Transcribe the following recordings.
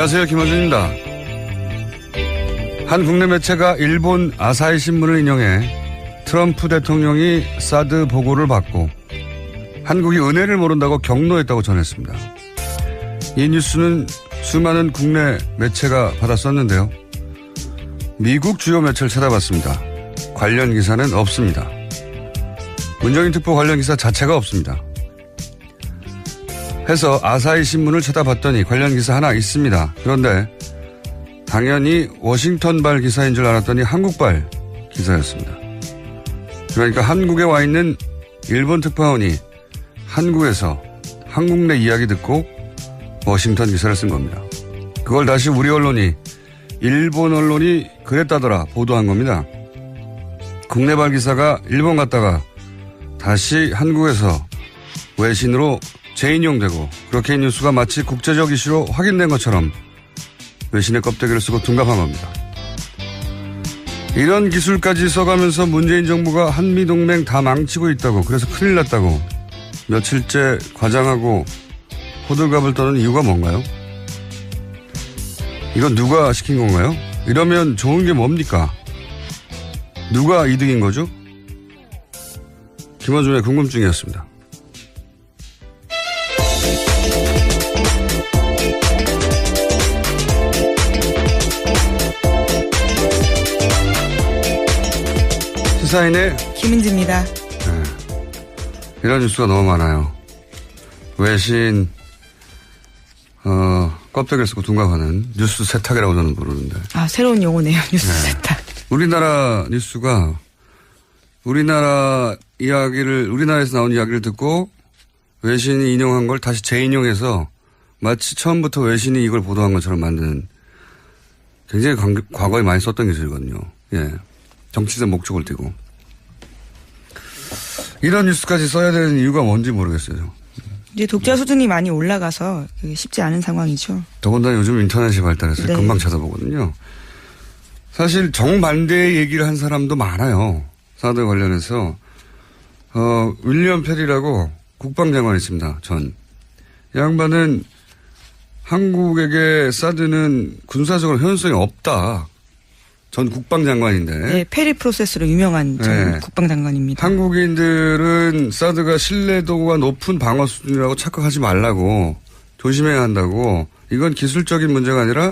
안녕하세요. 김어준입니다. 한 국내 매체가 일본 아사히 신문을 인용해 트럼프 대통령이 사드 보고를 받고 한국이 은혜를 모른다고 격노했다고 전했습니다. 이 뉴스는 수많은 국내 매체가 받았었는데요. 미국 주요 매체를 찾아봤습니다. 관련 기사는 없습니다. 문정인 특보 관련 기사 자체가 없습니다. 해서 아사히 신문을 찾아봤더니 관련 기사 하나 있습니다. 그런데 당연히 워싱턴발 기사인 줄 알았더니 한국발 기사였습니다. 그러니까 한국에 와 있는 일본 특파원이 한국에서 한국 내 이야기 듣고 워싱턴 기사를 쓴 겁니다. 그걸 다시 우리 언론이 일본 언론이 그랬다더라 보도한 겁니다. 국내발 기사가 일본 갔다가 다시 한국에서 외신으로 재인용되고 그렇게 뉴스가 마치 국제적 이슈로 확인된 것처럼 외신의 껍데기를 쓰고 둔갑한 겁니다. 이런 기술까지 써가면서 문재인 정부가 한미동맹 다 망치고 있다고, 그래서 큰일 났다고 며칠째 과장하고 호들갑을 떠는 이유가 뭔가요? 이건 누가 시킨 건가요? 이러면 좋은 게 뭡니까? 누가 이득인 거죠? 김어준의 궁금증이었습니다. 시사인의 김은지입니다. 네. 이런 뉴스가 너무 많아요. 외신 껍데기를 쓰고 둔갑하는 뉴스 세탁이라고 저는 부르는데. 아, 새로운 용어네요. 뉴스 세탁. 우리나라 뉴스가 우리나라에서 나온 이야기를 듣고 외신이 인용한 걸 다시 재인용해서 마치 처음부터 외신이 이걸 보도한 것처럼 만드는, 굉장히 과거에 많이 썼던 기술이거든요. 예. 정치적 목적을 띠고. 이런 뉴스까지 써야 되는 이유가 뭔지 모르겠어요. 이제 독자 수준이 많이 올라가서 그게 쉽지 않은 상황이죠. 더군다나 요즘 인터넷이 발달해서 네. 금방 찾아보거든요. 사실 정반대의 얘기를 한 사람도 많아요. 사드 관련해서. 윌리엄 페리라고 국방장관이 있습니다. 이 양반은 한국에게 사드는 군사적으로 현실성이 없다. 전 국방장관인데. 네, 페리 프로세스로 유명한 전 네. 국방장관입니다. 한국인들은 사드가 신뢰도가 높은 방어 수준이라고 착각하지 말라고, 조심해야 한다고, 이건 기술적인 문제가 아니라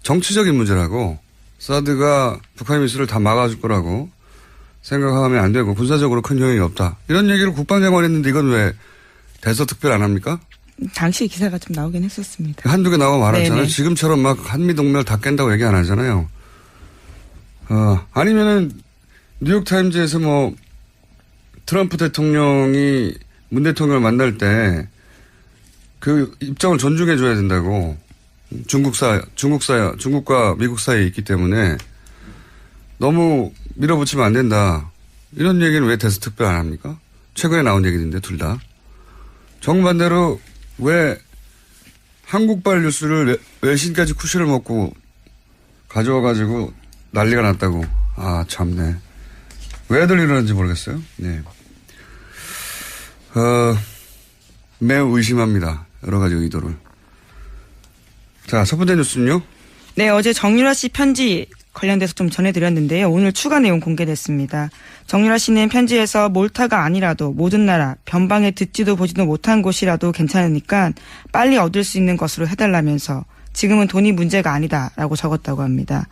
정치적인 문제라고, 사드가 북한 미사일을 다 막아줄 거라고 생각하면 안 되고 군사적으로 큰 효용이 없다. 이런 얘기를 국방장관이 했는데 이건 왜 대서특별 안 합니까? 당시 기사가 좀 나오긴 했었습니다. 한두 개 나와 말았잖아요. 네네. 지금처럼 막 한미동맹을 다 깬다고 얘기 안 하잖아요. 아니면은 뉴욕타임즈에서 뭐 트럼프 대통령이 문 대통령을 만날 때 그 입장을 존중해 줘야 된다고, 중국과 미국 사이에 있기 때문에 너무 밀어붙이면 안 된다. 이런 얘기는 왜 대서특별 안 합니까? 최근에 나온 얘기인데 둘 다. 정반대로 왜 한국발 뉴스를 외신까지 쿠션을 먹고 가져와가지고 난리가 났다고. 아, 참네. 왜들 이러는지 모르겠어요. 네. 매우 의심합니다. 여러 가지 의도를. 자, 첫 번째 뉴스는요? 네, 어제 정유라 씨 편지 관련돼서 좀 전해드렸는데요. 오늘 추가 내용 공개됐습니다. 정유라 씨는 편지에서 몰타가 아니라도 모든 나라, 변방에 듣지도 보지도 못한 곳이라도 괜찮으니까 빨리 얻을 수 있는 것으로 해달라면서 지금은 돈이 문제가 아니다라고 적었다고 합니다.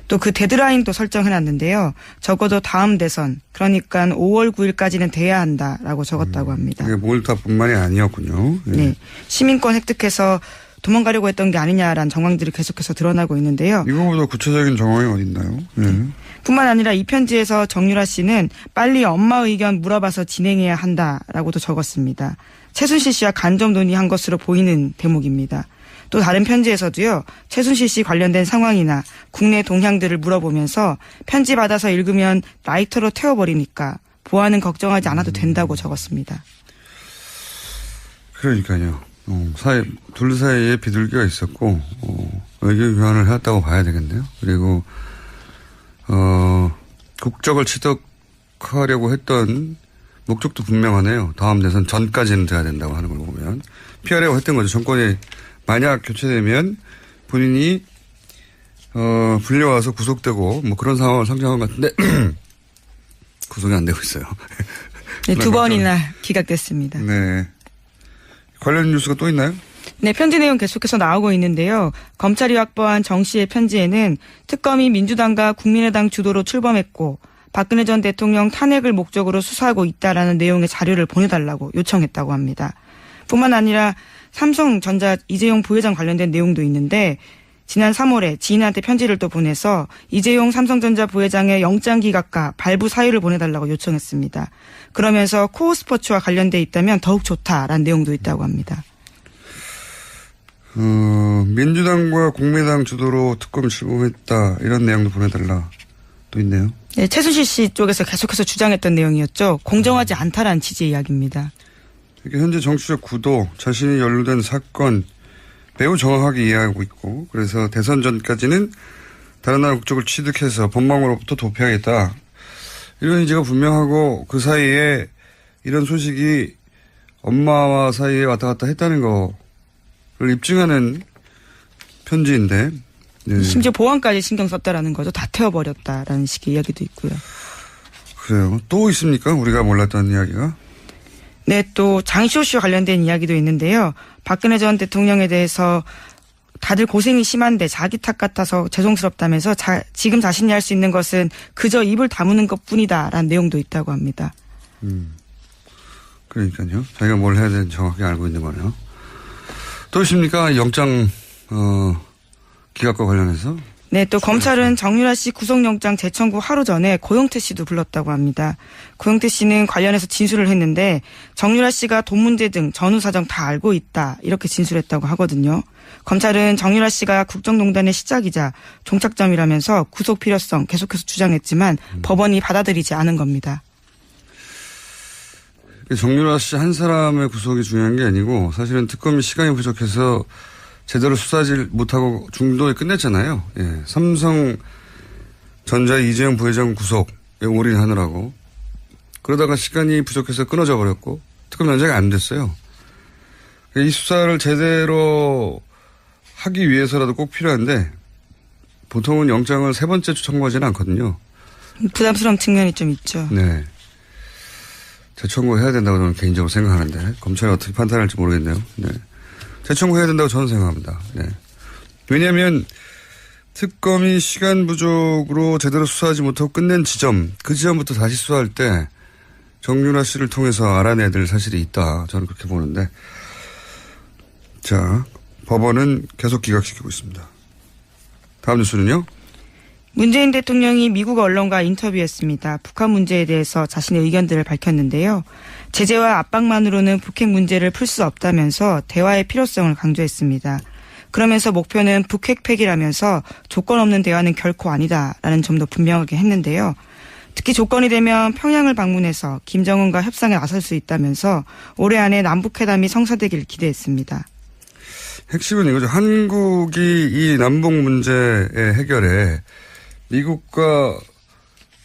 또 그 데드라인도 설정해놨는데요. 적어도 다음 대선, 그러니까 5월 9일까지는 돼야 한다라고 적었다고 합니다. 그게 몰타뿐만이 아니었군요. 네. 네, 시민권 획득해서 도망가려고 했던 게 아니냐라는 정황들이 계속해서 드러나고 있는데요. 이거보다 구체적인 정황이 어디 있나요? 네. 뿐만 아니라 이 편지에서 정유라 씨는 빨리 엄마 의견 물어봐서 진행해야 한다라고도 적었습니다. 최순실 씨와 간접 논의한 것으로 보이는 대목입니다. 또 다른 편지에서도요. 최순실 씨 관련된 상황이나 국내 동향들을 물어보면서 편지 받아서 읽으면 라이터로 태워버리니까 보안은 걱정하지 않아도 된다고 적었습니다. 그러니까요. 둘 사이에 비둘기가 있었고 의견 교환을 해왔다고 봐야 되겠네요. 그리고 국적을 취득하려고 했던 목적도 분명하네요. 다음 대선 전까지는 돼야 된다고 하는 걸 보면 피하려고 했던 거죠. 정권이 만약 교체되면 본인이 불려와서 구속되고 뭐 그런 상황을 상정한 것 같은데 구속이 안 되고 있어요. 네, 2번이나 기각됐습니다. 네. 관련 뉴스가 또 있나요? 네, 편지 내용 계속해서 나오고 있는데요. 검찰이 확보한 정 씨의 편지에는 특검이 민주당과 국민의당 주도로 출범했고 박근혜 전 대통령 탄핵을 목적으로 수사하고 있다라는 내용의 자료를 보내달라고 요청했다고 합니다. 뿐만 아니라 삼성전자 이재용 부회장 관련된 내용도 있는데 지난 3월에 지인한테 편지를 또 보내서 이재용 삼성전자 부회장의 영장 기각과 발부 사유를 보내달라고 요청했습니다. 그러면서 코어 스포츠와 관련돼 있다면 더욱 좋다라는 내용도 있다고 합니다. 민주당과 국민의당 주도로 특검 출범했다 이런 내용도 보내달라 또 있네요. 네, 최순실 씨 쪽에서 계속해서 주장했던 내용이었죠. 공정하지 않다라는 취지의 이야기입니다. 현재 정치적 구도, 자신이 연루된 사건 매우 정확하게 이해하고 있고 그래서 대선 전까지는 다른 나라 국적을 취득해서 법망으로부터 도피하겠다. 이런 의지가 분명하고 그 사이에 이런 소식이 엄마와 사이에 왔다 갔다 했다는 거를 입증하는 편지인데. 네. 심지어 보안까지 신경 썼다라는 거죠. 다 태워버렸다라는 식의 이야기도 있고요. 그래요. 또 있습니까? 우리가 몰랐던 이야기가? 네, 또 장시호 씨와 관련된 이야기도 있는데요. 박근혜 전 대통령에 대해서 다들 고생이 심한데 자기 탓 같아서 죄송스럽다면서 지금 자신이 할 수 있는 것은 그저 입을 다무는 것뿐이다라는 내용도 있다고 합니다. 그러니까요. 자기가 뭘 해야 되는지 정확히 알고 있는 거네요. 또 있습니까? 영장 기각과 관련해서? 네, 또 검찰은 정유라 씨 구속영장 재청구 하루 전에 고영태 씨도 불렀다고 합니다. 고영태 씨는 관련해서 진술을 했는데 정유라 씨가 돈 문제 등 전후 사정 다 알고 있다 이렇게 진술했다고 하거든요. 검찰은 정유라 씨가 국정농단의 시작이자 종착점이라면서 구속 필요성 계속해서 주장했지만 법원이 받아들이지 않은 겁니다. 정유라 씨 한 사람의 구속이 중요한 게 아니고 사실은 특검이 시간이 부족해서 제대로 수사하지 못하고 중도에 끝냈잖아요. 예. 삼성전자 이재용 부회장 구속에 올인하느라고. 그러다가 시간이 부족해서 끊어져 버렸고 특검 연장이 안 됐어요. 이 수사를 제대로 하기 위해서라도 꼭 필요한데 보통은 영장을 세 번째 청구하지는 않거든요. 부담스러운 측면이 좀 있죠. 네. 재청구해야 된다고 저는 개인적으로 생각하는데 검찰이 어떻게 판단할지 모르겠네요. 네. 재청구해야 된다고 저는 생각합니다. 네. 왜냐하면 특검이 시간 부족으로 제대로 수사하지 못하고 끝낸 지점, 그 지점부터 다시 수사할 때 정유라 씨를 통해서 알아내야 될 사실이 있다. 저는 그렇게 보는데. 자, 법원은 계속 기각시키고 있습니다. 다음 뉴스는요? 문재인 대통령이 미국 언론과 인터뷰했습니다. 북한 문제에 대해서 자신의 의견들을 밝혔는데요. 제재와 압박만으로는 북핵 문제를 풀 수 없다면서 대화의 필요성을 강조했습니다. 그러면서 목표는 북핵 폐기라면서 조건 없는 대화는 결코 아니다라는 점도 분명하게 했는데요. 특히 조건이 되면 평양을 방문해서 김정은과 협상에 나설 수 있다면서 올해 안에 남북회담이 성사되길 기대했습니다. 핵심은 이거죠. 한국이 이 남북 문제의 해결에 미국과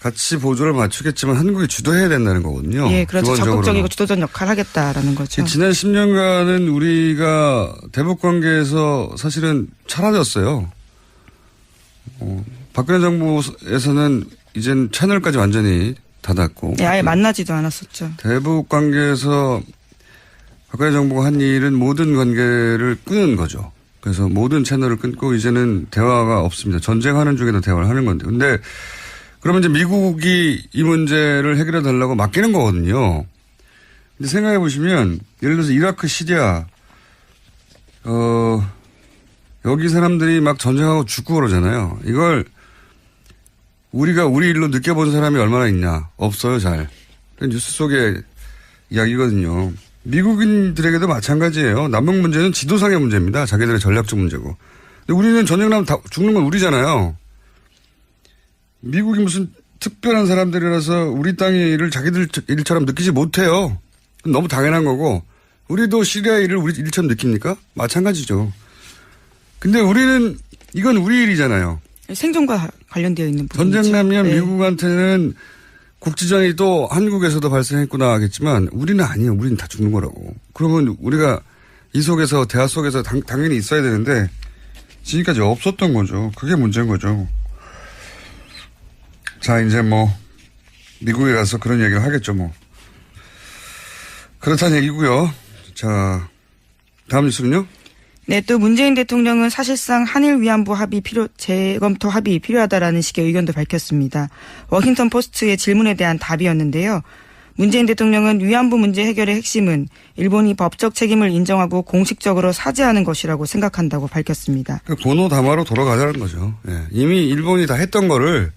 같이 보조를 맞추겠지만 한국이 주도해야 된다는 거거든요. 예, 그렇죠. 적극적이고 주도적 역할을 하겠다라는 거죠. 지난 10년간은 우리가 대북 관계에서 사실은 사라졌어요. 박근혜 정부에서는 이젠 채널까지 완전히 닫았고. 예, 아예 만나지도 않았었죠. 대북 관계에서 박근혜 정부가 한 일은 모든 관계를 끊은 거죠. 그래서 모든 채널을 끊고 이제는 대화가 없습니다. 전쟁하는 중에도 대화를 하는 건데. 근데 그러면 이제 미국이 이 문제를 해결해 달라고 맡기는 거거든요. 근데 생각해 보시면 예를 들어서 이라크, 시리아, 여기 사람들이 막 전쟁하고 죽고 그러잖아요. 이걸 우리가 우리 일로 느껴본 사람이 얼마나 있냐. 없어요, 잘. 뉴스 속의 이야기거든요. 미국인들에게도 마찬가지예요. 남북 문제는 지도상의 문제입니다. 자기들의 전략적 문제고. 근데 우리는 전쟁 나면 다 죽는 건 우리잖아요. 미국이 무슨 특별한 사람들이라서 우리 땅의 일을 자기들 일처럼 느끼지 못해요. 너무 당연한 거고. 우리도 시리아 일을 우리 일처럼 느낍니까? 마찬가지죠. 근데 우리는 이건 우리 일이잖아요. 생존과 관련되어 있는 부분이죠. 전쟁 나면 네. 미국한테는 국지전이 또 한국에서도 발생했구나 하겠지만 우리는 아니에요. 우리는 다 죽는 거라고. 그러면 우리가 이 속에서 대화 속에서 당연히 있어야 되는데 지금까지 없었던 거죠. 그게 문제인 거죠. 자, 이제 뭐 미국에 가서 그런 얘기를 하겠죠, 뭐. 그렇다는 얘기고요. 자, 다음 뉴스는요? 네, 또 문재인 대통령은 사실상 한일 위안부 재검토 합의 필요하다라는 식의 의견도 밝혔습니다. 워싱턴 포스트의 질문에 대한 답이었는데요. 문재인 대통령은 위안부 문제 해결의 핵심은 일본이 법적 책임을 인정하고 공식적으로 사죄하는 것이라고 생각한다고 밝혔습니다. 그 번호 담화로 돌아가자는 거죠. 예. 이미 일본이 다 했던 거를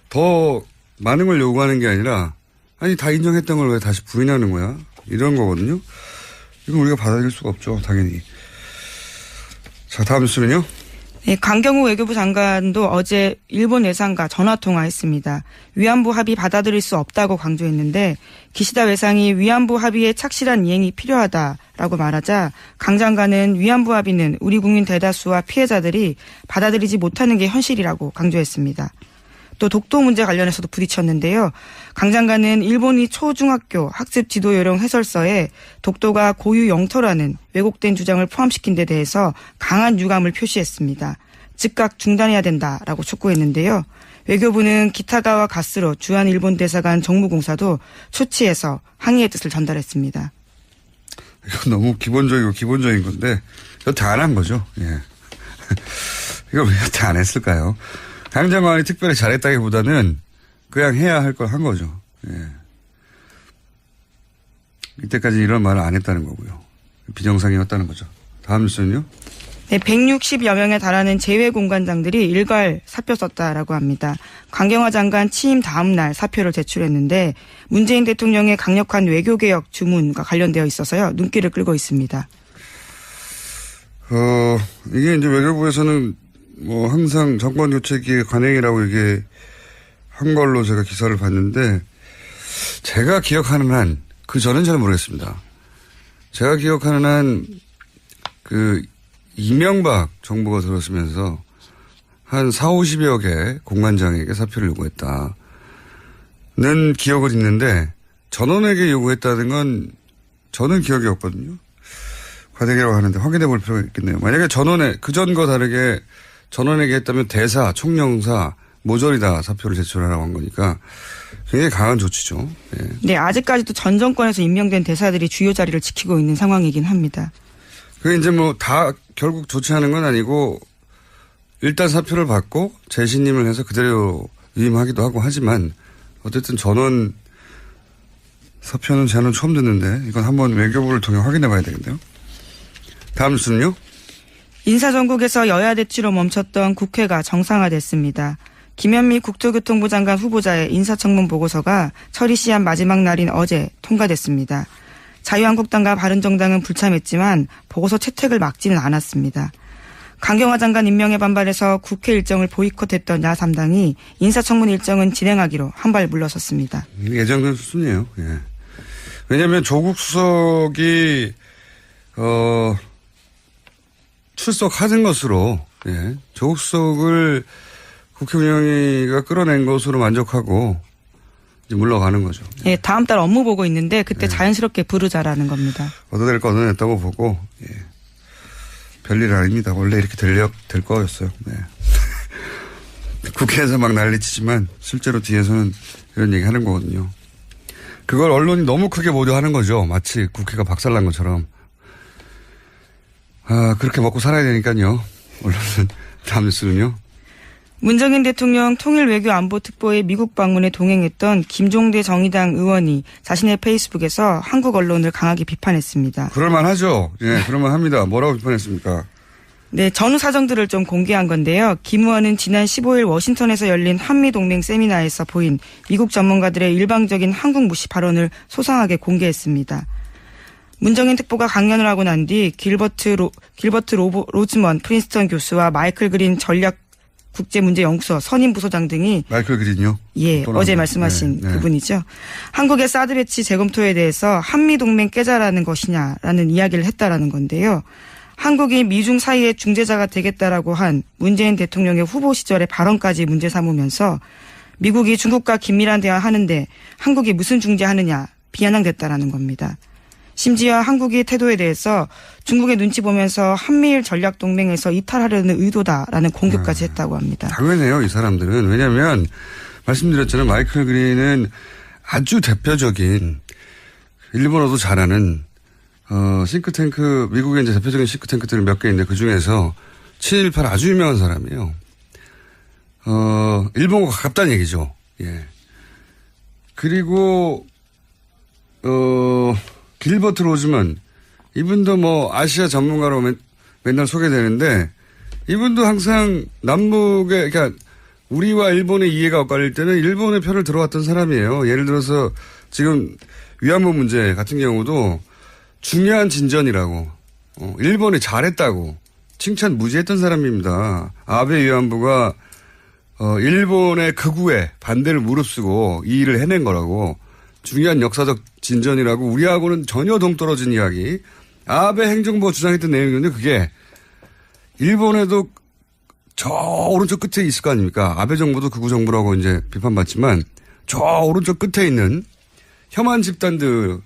더 많은 걸 요구하는 게 아니라 아니 다 인정했던 걸 왜 다시 부인하는 거야? 이런 거거든요. 이건 우리가 받아들일 수가 없죠. 당연히. 자, 다음 뉴스는요. 네, 강경호 외교부 장관도 어제 일본 외상과 전화통화했습니다. 위안부 합의 받아들일 수 없다고 강조했는데 기시다 외상이 위안부 합의의 착실한 이행이 필요하다라고 말하자 강 장관은 위안부 합의는 우리 국민 대다수와 피해자들이 받아들이지 못하는 게 현실이라고 강조했습니다. 또 독도 문제 관련해서도 부딪혔는데요. 강 장관은 일본이 초중학교 학습 지도 요령 해설서에 독도가 고유 영토라는 왜곡된 주장을 포함시킨 데 대해서 강한 유감을 표시했습니다. 즉각 중단해야 된다라고 촉구했는데요. 외교부는 기타가와 가스로 주한 일본 대사관 정무공사도 초치해서 항의의 뜻을 전달했습니다. 이건 너무 기본적인 건데 여태 안 한 거죠. 예. 이걸 왜 여태 안 했을까요? 강 장관이 특별히 잘했다기보다는 그냥 해야 할 걸 한 거죠. 예. 이때까지 이런 말을 안 했다는 거고요. 비정상이었다는 거죠. 다음 뉴스는요. 네, 160여 명에 달하는 재외공관장들이 일괄 사표 썼다라고 합니다. 강경화 장관 취임 다음 날 사표를 제출했는데 문재인 대통령의 강력한 외교개혁 주문과 관련되어 있어서요. 눈길을 끌고 있습니다. 이게 이제 외교부에서는 뭐 항상 정권 교체기의 관행이라고 이게 한 걸로 제가 기사를 봤는데 제가 기억하는 한 그 전엔 잘 모르겠습니다. 제가 기억하는 한 그 이명박 정부가 들어서면서 한 40-50여 개 공관장에게 사표를 요구했다는 기억은 있는데 전원에게 요구했다는 건 저는 기억이 없거든요. 과대기라고 하는데 확인해 볼 필요가 있겠네요. 만약에 전원에 그전과 다르게 전원에게 했다면 대사, 총영사 모조리 다 사표를 제출하라고 한 거니까 굉장히 강한 조치죠. 네. 네, 아직까지도 전 정권에서 임명된 대사들이 주요 자리를 지키고 있는 상황이긴 합니다. 그게 이제 뭐 다 결국 조치하는 건 아니고 일단 사표를 받고 재신임을 해서 그대로 위임하기도 하고 하지만 어쨌든 전원 사표는 저는 처음 듣는데 이건 한번 외교부를 통해 확인해 봐야 되겠네요. 다음 뉴스는요. 인사정국에서 여야 대치로 멈췄던 국회가 정상화됐습니다. 김현미 국토교통부 장관 후보자의 인사청문 보고서가 처리 시한 마지막 날인 어제 통과됐습니다. 자유한국당과 바른정당은 불참했지만 보고서 채택을 막지는 않았습니다. 강경화 장관 임명에 반발해서 국회 일정을 보이콧했던 야3당이 인사청문 일정은 진행하기로 한 발 물러섰습니다. 예정된 수순이에요. 예. 왜냐하면 조국 수석이 출석하는 것으로 조국 수석을 국회운영위가 끌어낸 것으로 만족하고 이제 물러가는 거죠. 예, 다음 달 업무 보고 있는데 그때 자연스럽게 부르자라는 겁니다. 얻어낼 거 얻어냈다고 보고 별일 아닙니다. 원래 이렇게 될 거였어요. 네. 국회에서 막 난리치지만 실제로 뒤에서는 이런 얘기 하는 거거든요. 그걸 언론이 너무 크게 보도하는 거죠. 마치 국회가 박살난 것처럼. 그렇게 먹고 살아야 되니까요. 언론은. 다음 뉴스는요. 문정인 대통령 통일외교안보특보의 미국 방문에 동행했던 김종대 정의당 의원이 자신의 페이스북에서 한국 언론을 강하게 비판했습니다. 그럴만하죠. 예, 그럴만합니다. 뭐라고 비판했습니까? 네, 전후 사정들을 좀 공개한 건데요. 김 의원은 지난 15일 워싱턴에서 열린 한미동맹 세미나에서 보인 미국 전문가들의 일방적인 한국 무시 발언을 소상하게 공개했습니다. 문정인 특보가 강연을 하고 난 뒤 길버트 로즈먼 프린스턴 교수와 마이클 그린 전략 국제문제연구소 선임 부소장 등이 마이클 그린요? 예, 어제 말씀하신 그분이죠. 한국의 사드 배치 재검토에 대해서 한미동맹 깨자라는 것이냐라는 이야기를 했다라는 건데요. 한국이 미중 사이의 중재자가 되겠다라고 한 문재인 대통령의 후보 시절의 발언까지 문제 삼으면서 미국이 중국과 긴밀한 대화하는데 한국이 무슨 중재하느냐 비아냥댔다라는 겁니다. 심지어 한국의 태도에 대해서 중국의 눈치 보면서 한미일 전략동맹에서 이탈하려는 의도다라는 공격까지 했다고 합니다. 당연해요, 이 사람들은. 왜냐하면 말씀드렸잖아요. 마이클 그린은 아주 대표적인 일본어도 잘하는 싱크탱크, 미국의 이제 대표적인 싱크탱크들이 몇 개 있는데 그 중에서 718 아주 유명한 사람이에요. 일본과 가깝다는 얘기죠. 예. 그리고 길버트 로즈먼 이분도 뭐 아시아 전문가로 맨날 소개되는데 이분도 항상 남북의 그러니까 우리와 일본의 이해가 엇갈릴 때는 일본의 편을 들어왔던 사람이에요. 예를 들어서 지금 위안부 문제 같은 경우도 중요한 진전이라고 일본이 잘했다고 칭찬 무지했던 사람입니다. 아베 위안부가 일본의 극우에 반대를 무릅쓰고 이 일을 해낸 거라고 중요한 역사적 진전이라고 우리하고는 전혀 동떨어진 이야기. 아베 행정부가 주장했던 내용이었는데 그게 일본에도 저 오른쪽 끝에 있을 거 아닙니까? 아베 정부도 극우 정부라고 이제 비판받지만 저 오른쪽 끝에 있는 혐한 집단들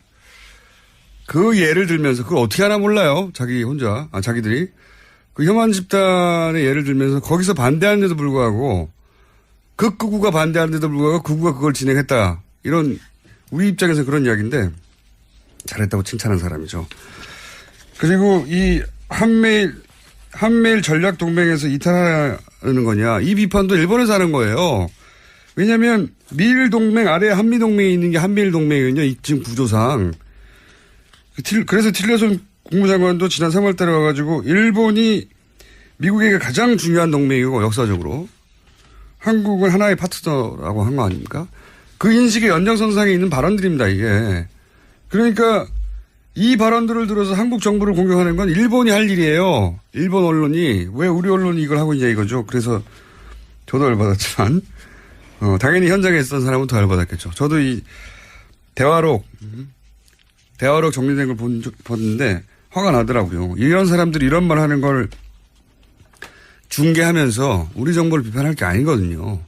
그 예를 들면서 그걸 어떻게 하나 몰라요. 자기 혼자. 자기들이. 그 혐한 집단의 예를 들면서 거기서 반대하는데도 불구하고 극우가 반대하는데도 불구하고 극우가 그걸 진행했다. 이런 우리 입장에서 그런 이야기인데 잘했다고 칭찬한 사람이죠. 그리고 이 한미일 전략동맹에서 이탈하는 거냐. 이 비판도 일본에서 하는 거예요. 왜냐하면 미일 동맹 아래에 한미 동맹이 있는 게 한미일 동맹이거든요. 이 지금 구조상. 그래서 틸러슨 국무장관도 지난 3월 달에 와가지고 일본이 미국에게 가장 중요한 동맹이고 역사적으로 한국은 하나의 파트너라고 한 거 아닙니까? 그 인식의 연장선상에 있는 발언들입니다, 이게. 그러니까 이 발언들을 들어서 한국 정부를 공격하는 건 일본이 할 일이에요. 일본 언론이. 왜 우리 언론이 이걸 하고 있냐 이거죠. 그래서 저도 열받았지만, 당연히 현장에 있었던 사람은 더 열받았겠죠. 저도 이 대화록 정리된 걸 봤는데 화가 나더라고요. 이런 사람들이 이런 말 하는 걸 중계하면서 우리 정부를 비판할 게 아니거든요.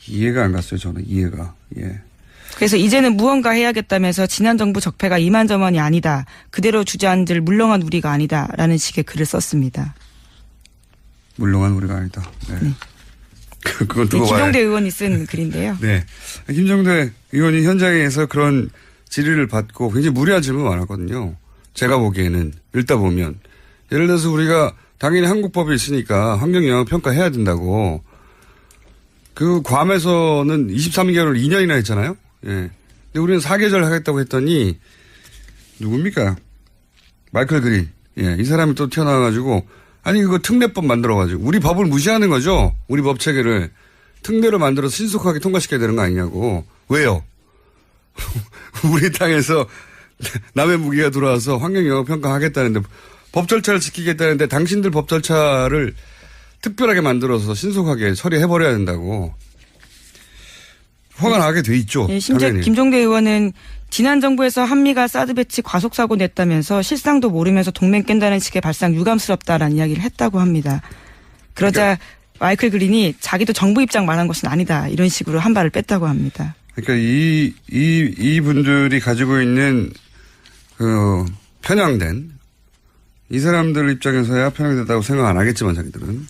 이해가 안 갔어요, 저는. 이해가. 예. 그래서 이제는 무언가 해야겠다면서 지난 정부 적폐가 이만저만이 아니다. 그대로 주저앉을 물렁한 우리가 아니다라는 식의 글을 썼습니다. 물렁한 우리가 아니다. 네. 네. 그건 두고 봐야. 김종대 의원이 쓴 글인데요. 네. 김종대 의원이 현장에서 그런 질의를 받고 굉장히 무리한 질문 많았거든요. 제가 보기에는 읽다 보면 예를 들어서 우리가 당연히 한국법이 있으니까 환경영향평가 해야 된다고 그 괌에서는 23개월을 2년이나 했잖아요. 예. 근데 우리는 4계절 하겠다고 했더니 누굽니까? 마이클 그린. 예. 이 사람이 또 튀어나와가지고 아니 그거 특례법 만들어가지고 우리 법을 무시하는 거죠. 우리 법 체계를 특례로 만들어서 신속하게 통과시켜야 되는 거 아니냐고. 왜요? 우리 땅에서 남의 무기가 들어와서 환경영향평가 하겠다는데 법 절차를 지키겠다는데 당신들 법 절차를 특별하게 만들어서 신속하게 처리해버려야 된다고. 화가 나게 돼 있죠. 네, 심지어 당연히. 김종대 의원은 지난 정부에서 한미가 사드 배치 과속사고 냈다면서 실상도 모르면서 동맹 깬다는 식의 발상 유감스럽다라는 이야기를 했다고 합니다. 그러자 그러니까, 마이클 그린이 자기도 정부 입장 말한 것은 아니다. 이런 식으로 한 발을 뺐다고 합니다. 그러니까 이 분들이 가지고 있는 편향된 이 사람들 입장에서야 편향됐다고 생각 안 하겠지만 자기들은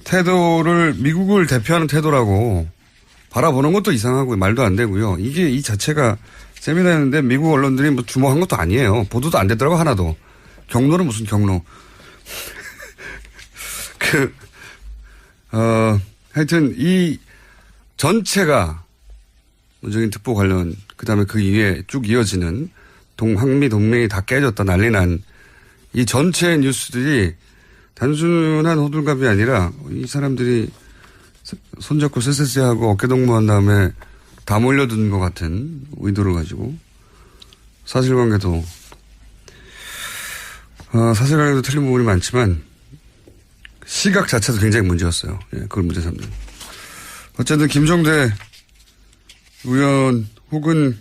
태도를 미국을 대표하는 태도라고 바라보는 것도 이상하고 말도 안 되고요. 이게 이 자체가 세미나였는데 미국 언론들이 뭐 주목한 것도 아니에요. 보도도 안 되더라고 하나도. 경로는 무슨 경로. 하여튼 이 전체가 문재인 특보 관련 그다음에 그 이후에 쭉 이어지는 한미 동맹이 다 깨졌다 난리 난 이 전체 뉴스들이 단순한 호들갑이 아니라 이 사람들이 손잡고 쎄쎄쎄하고 어깨동무한 다음에 다 몰려든 것 같은 의도를 가지고 사실관계도 틀린 부분이 많지만 시각 자체도 굉장히 문제였어요. 예, 그걸 문제 삼는. 어쨌든 김종대 의원 혹은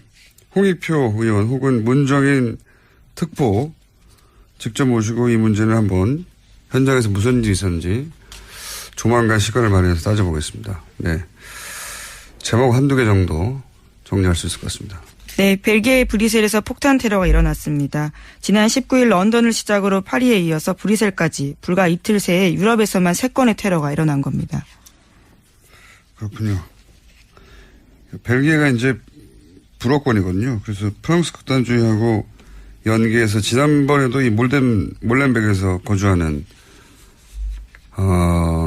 홍익표 의원 혹은 문정인 특보 직접 모시고 이 문제는 한번 현장에서 무슨 일이 있었는지 조만간 시간을 마련해서 따져보겠습니다. 네. 제목 한두 개 정도 정리할 수 있을 것 같습니다. 네, 벨기에 브뤼셀에서 폭탄 테러가 일어났습니다. 지난 19일 런던을 시작으로 파리에 이어서 브뤼셀까지 불과 이틀 새에 유럽에서만 3건의 테러가 일어난 겁니다. 그렇군요. 벨기에가 이제 불어권이거든요. 그래서 프랑스 극단주의하고 연계해서 지난번에도 이 몰렌백에서 거주하는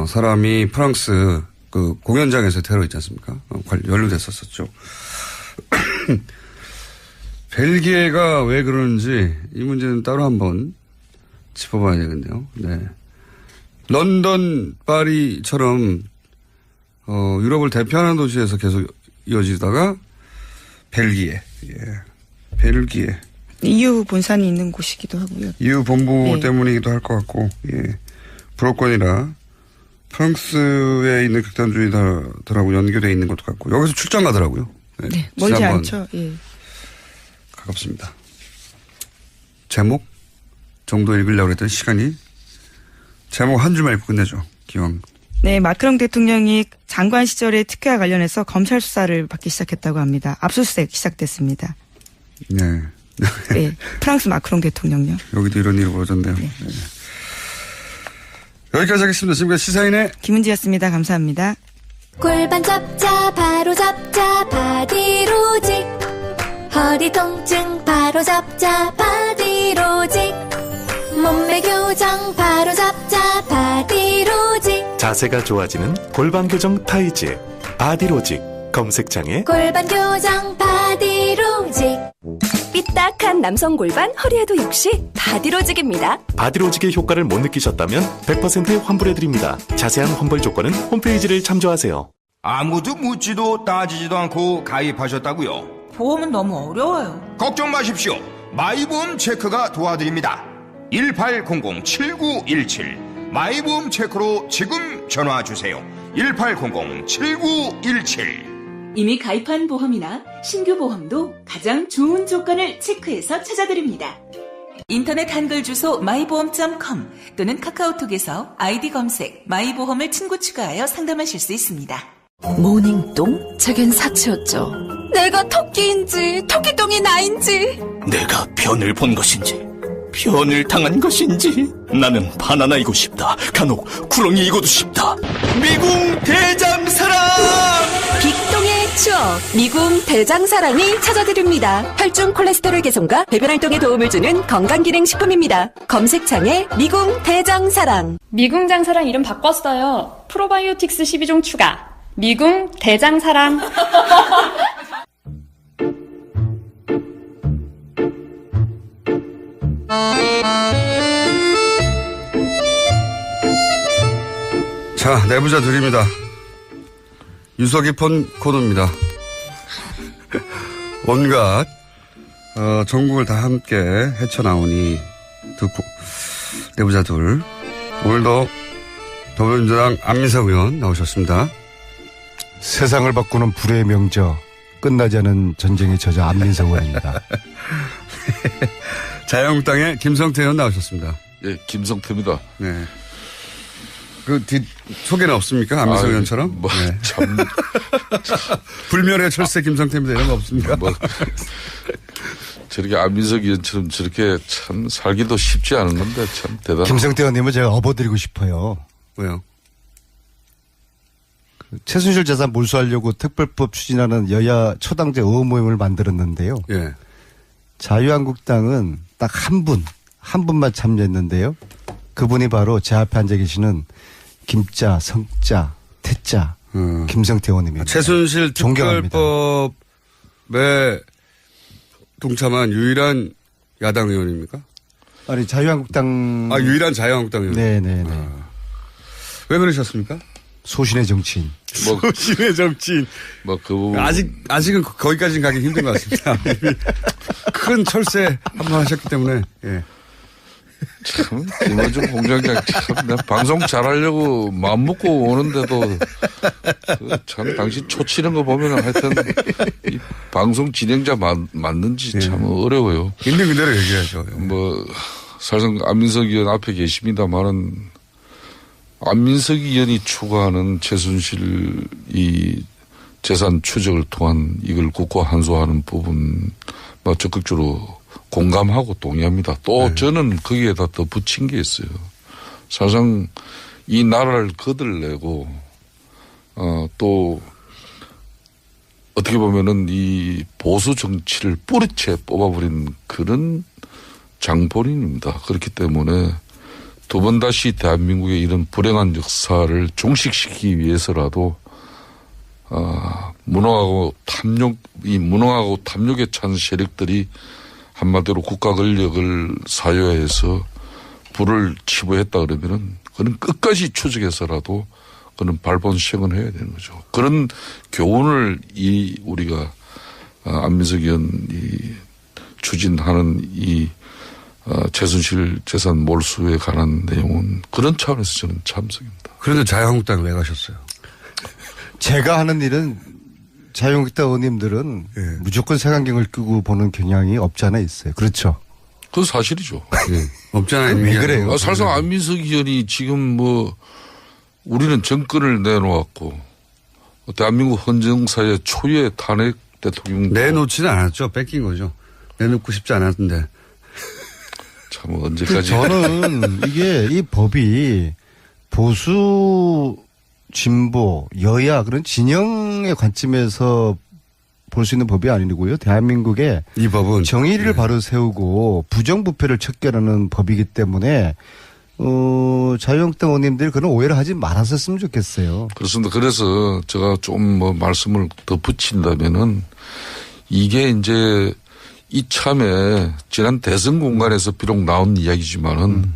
사람이 프랑스 그 공연장에서 테러 있지 않습니까? 연루됐었죠. 벨기에가 왜 그러는지 이 문제는 따로 한번 짚어봐야 되겠네요. 네. 런던, 파리처럼 유럽을 대표하는 도시에서 계속 이어지다가 벨기에, 벨기에. EU 본산이 있는 곳이기도 하고요. EU 본부 네. 때문이기도 할 것 같고, 불어권이라 프랑스에 있는 극단주의들하고 연계되어 있는 것도 같고, 여기서 출장 가더라고요. 네, 멀지 않죠. 예. 가깝습니다. 제목 정도 읽으려고 했더니 시간이 제목 한 줄만 읽고 끝내죠. 기왕. 네, 마크롱 대통령이 장관 시절의 특혜와 관련해서 검찰 수사를 받기 시작했다고 합니다. 압수수색 시작됐습니다. 네. 네, 프랑스 마크롱 대통령요. 여기도 이런 일이 벌어졌네요. 네. 네. 여기까지 하겠습니다. 지금까지 시사인의 김은지였습니다. 감사합니다. 골반 잡자 바로 잡자 바디로직 허리 통증 바로 잡자 바디로직 몸매 교정 바로 잡자 바디로직 자세가 좋아지는 골반 교정 타이즈 바디로직 검색창에 골반 교정 바디로직 삐딱한 남성 골반 허리에도 역시 바디로직입니다. 바디로직의 효과를 못 느끼셨다면 100% 환불해드립니다. 자세한 환불 조건은 홈페이지를 참조하세요. 아무도 묻지도 따지지도 않고 가입하셨다고요? 보험은 너무 어려워요. 걱정 마십시오. 마이보험 체크가 도와드립니다. 1800-7917 마이보험 체크로 지금 전화주세요. 1800-7917 이미 가입한 보험이나 신규 보험도 가장 좋은 조건을 체크해서 찾아드립니다. 인터넷 한글 주소 마이보험.com 또는 카카오톡에서 아이디 검색 마이보험을 친구 추가하여 상담하실 수 있습니다. 모닝똥? 제겐 사치였죠. 내가 토끼인지 토끼똥이 나인지 내가 변을 본 것인지 변을 당한 것인지 나는 바나나이고 싶다. 간혹 구렁이이고도 싶다. 미궁 대장사랑 빅똥의 추억 미궁 대장사랑이 찾아드립니다. 혈중 콜레스테롤 개선과 배변 활동에 도움을 주는 건강기능식품입니다. 검색창에 미궁 대장사랑. 미궁 장사랑 이름 바꿨어요. 프로바이오틱스 12종 추가. 미궁 대장사랑. 자, 내부자 드립니다. 유서 깊은 코너입니다. 온갖 전국을 다 함께 헤쳐나오니 내부자 둘. 오늘도 더불어민주당 안민석 의원 나오셨습니다. 세상을 바꾸는 불의 명저, 끝나지 않은 전쟁의 저자 안민석 의원입니다. 자유한국당의 김성태 의원 나오셨습니다. 예, 김성태입니다. 네. 그 소개는 없습니까? 안민석 의원처럼? 뭐, 네. 참. 불멸의 철새 김성태입니다. 이런 거 없습니까? 뭐, 저렇게 안민석 의원처럼 저렇게 참 살기도 쉽지 않은 건데 참 대단하다. 김성태 의원님은 제가 업어드리고 싶어요. 왜요? 최순실 재산 몰수하려고 특별법 추진하는 여야 초당제 의원모임을 만들었는데요. 예. 자유한국당은 딱 한 분만 참여했는데요. 그분이 바로 제 앞에 앉아 계시는 김자, 성자, 태자, 김성태 의원님입니다. 최순실 특별법에 동참한 유일한 야당 의원입니까? 아니, 자유한국당. 유일한 자유한국당 의원. 네네네. 왜 그러셨습니까? 소신의 정치인. 소신의 정치인. 그 부분. 아직은 거기까지는 가기 힘든 것 같습니다. 큰 철새 한번 하셨기 때문에, 예. 참, 김어준 공장장 참, 방송 잘하려고 마음 먹고 오는데도, 참, 당신 초치는 거 보면 하여튼, 이 방송 진행자 맞는지 참 어려워요. 있는 그대로 얘기하죠. 사실상 안민석 의원 앞에 계십니다만은, 안민석 의원이 추구하는 최순실 재산 추적을 통한 이걸 국고 환수하는 부분 뭐 적극적으로 공감하고 동의합니다. 또 저는 거기에다 더 붙인 게 있어요. 사실상 이 나라를 거들내고 또 어떻게 보면은 이 보수 정치를 뿌리채 뽑아버린 그런 장본인입니다. 그렇기 때문에 두 번 다시 대한민국의 이런 불행한 역사를 종식시키기 위해서라도 무능하고 탐욕에 찬 세력들이 한마디로 국가 권력을 사유해서 불을 치부했다 그러면은 그는 끝까지 추적해서라도 그는 발본 시행을 해야 되는 거죠. 그런 교훈을 우리가 안민석 의원이 추진하는 이 최순실 재산 몰수에 관한 내용은 그런 차원에서 저는 참석입니다. 그런데 자유한국당에 왜 가셨어요? 제가 하는 일은 자유한국당 의원님들은 무조건 색안경을 끼고 보는 경향이 없지 않아 있어요. 그렇죠? 그건 사실이죠. 없지 않아 있는 왜 그래요? 사실상 안민석 의원이 지금 뭐 우리는 정권을 내놓았고 대한민국 헌정사의 초유의 탄핵 대통령 내놓지는 않았죠. 뺏긴 거죠. 내놓고 싶지 않았는데. 참 언제까지. 저는 이게 이 법이 보수, 진보, 여야 그런 진영의 관점에서 볼 수 있는 법이 아니고요. 대한민국의 이 법은 정의를 바로 세우고 부정부패를 척결하는 법이기 때문에 자유한국당 의원님들 그런 오해를 하지 말았었으면 좋겠어요. 그렇습니다. 그래서 제가 좀 뭐 말씀을 더 붙인다면은 이게 이제 이참에 지난 대선 공간에서 비록 나온 이야기지만은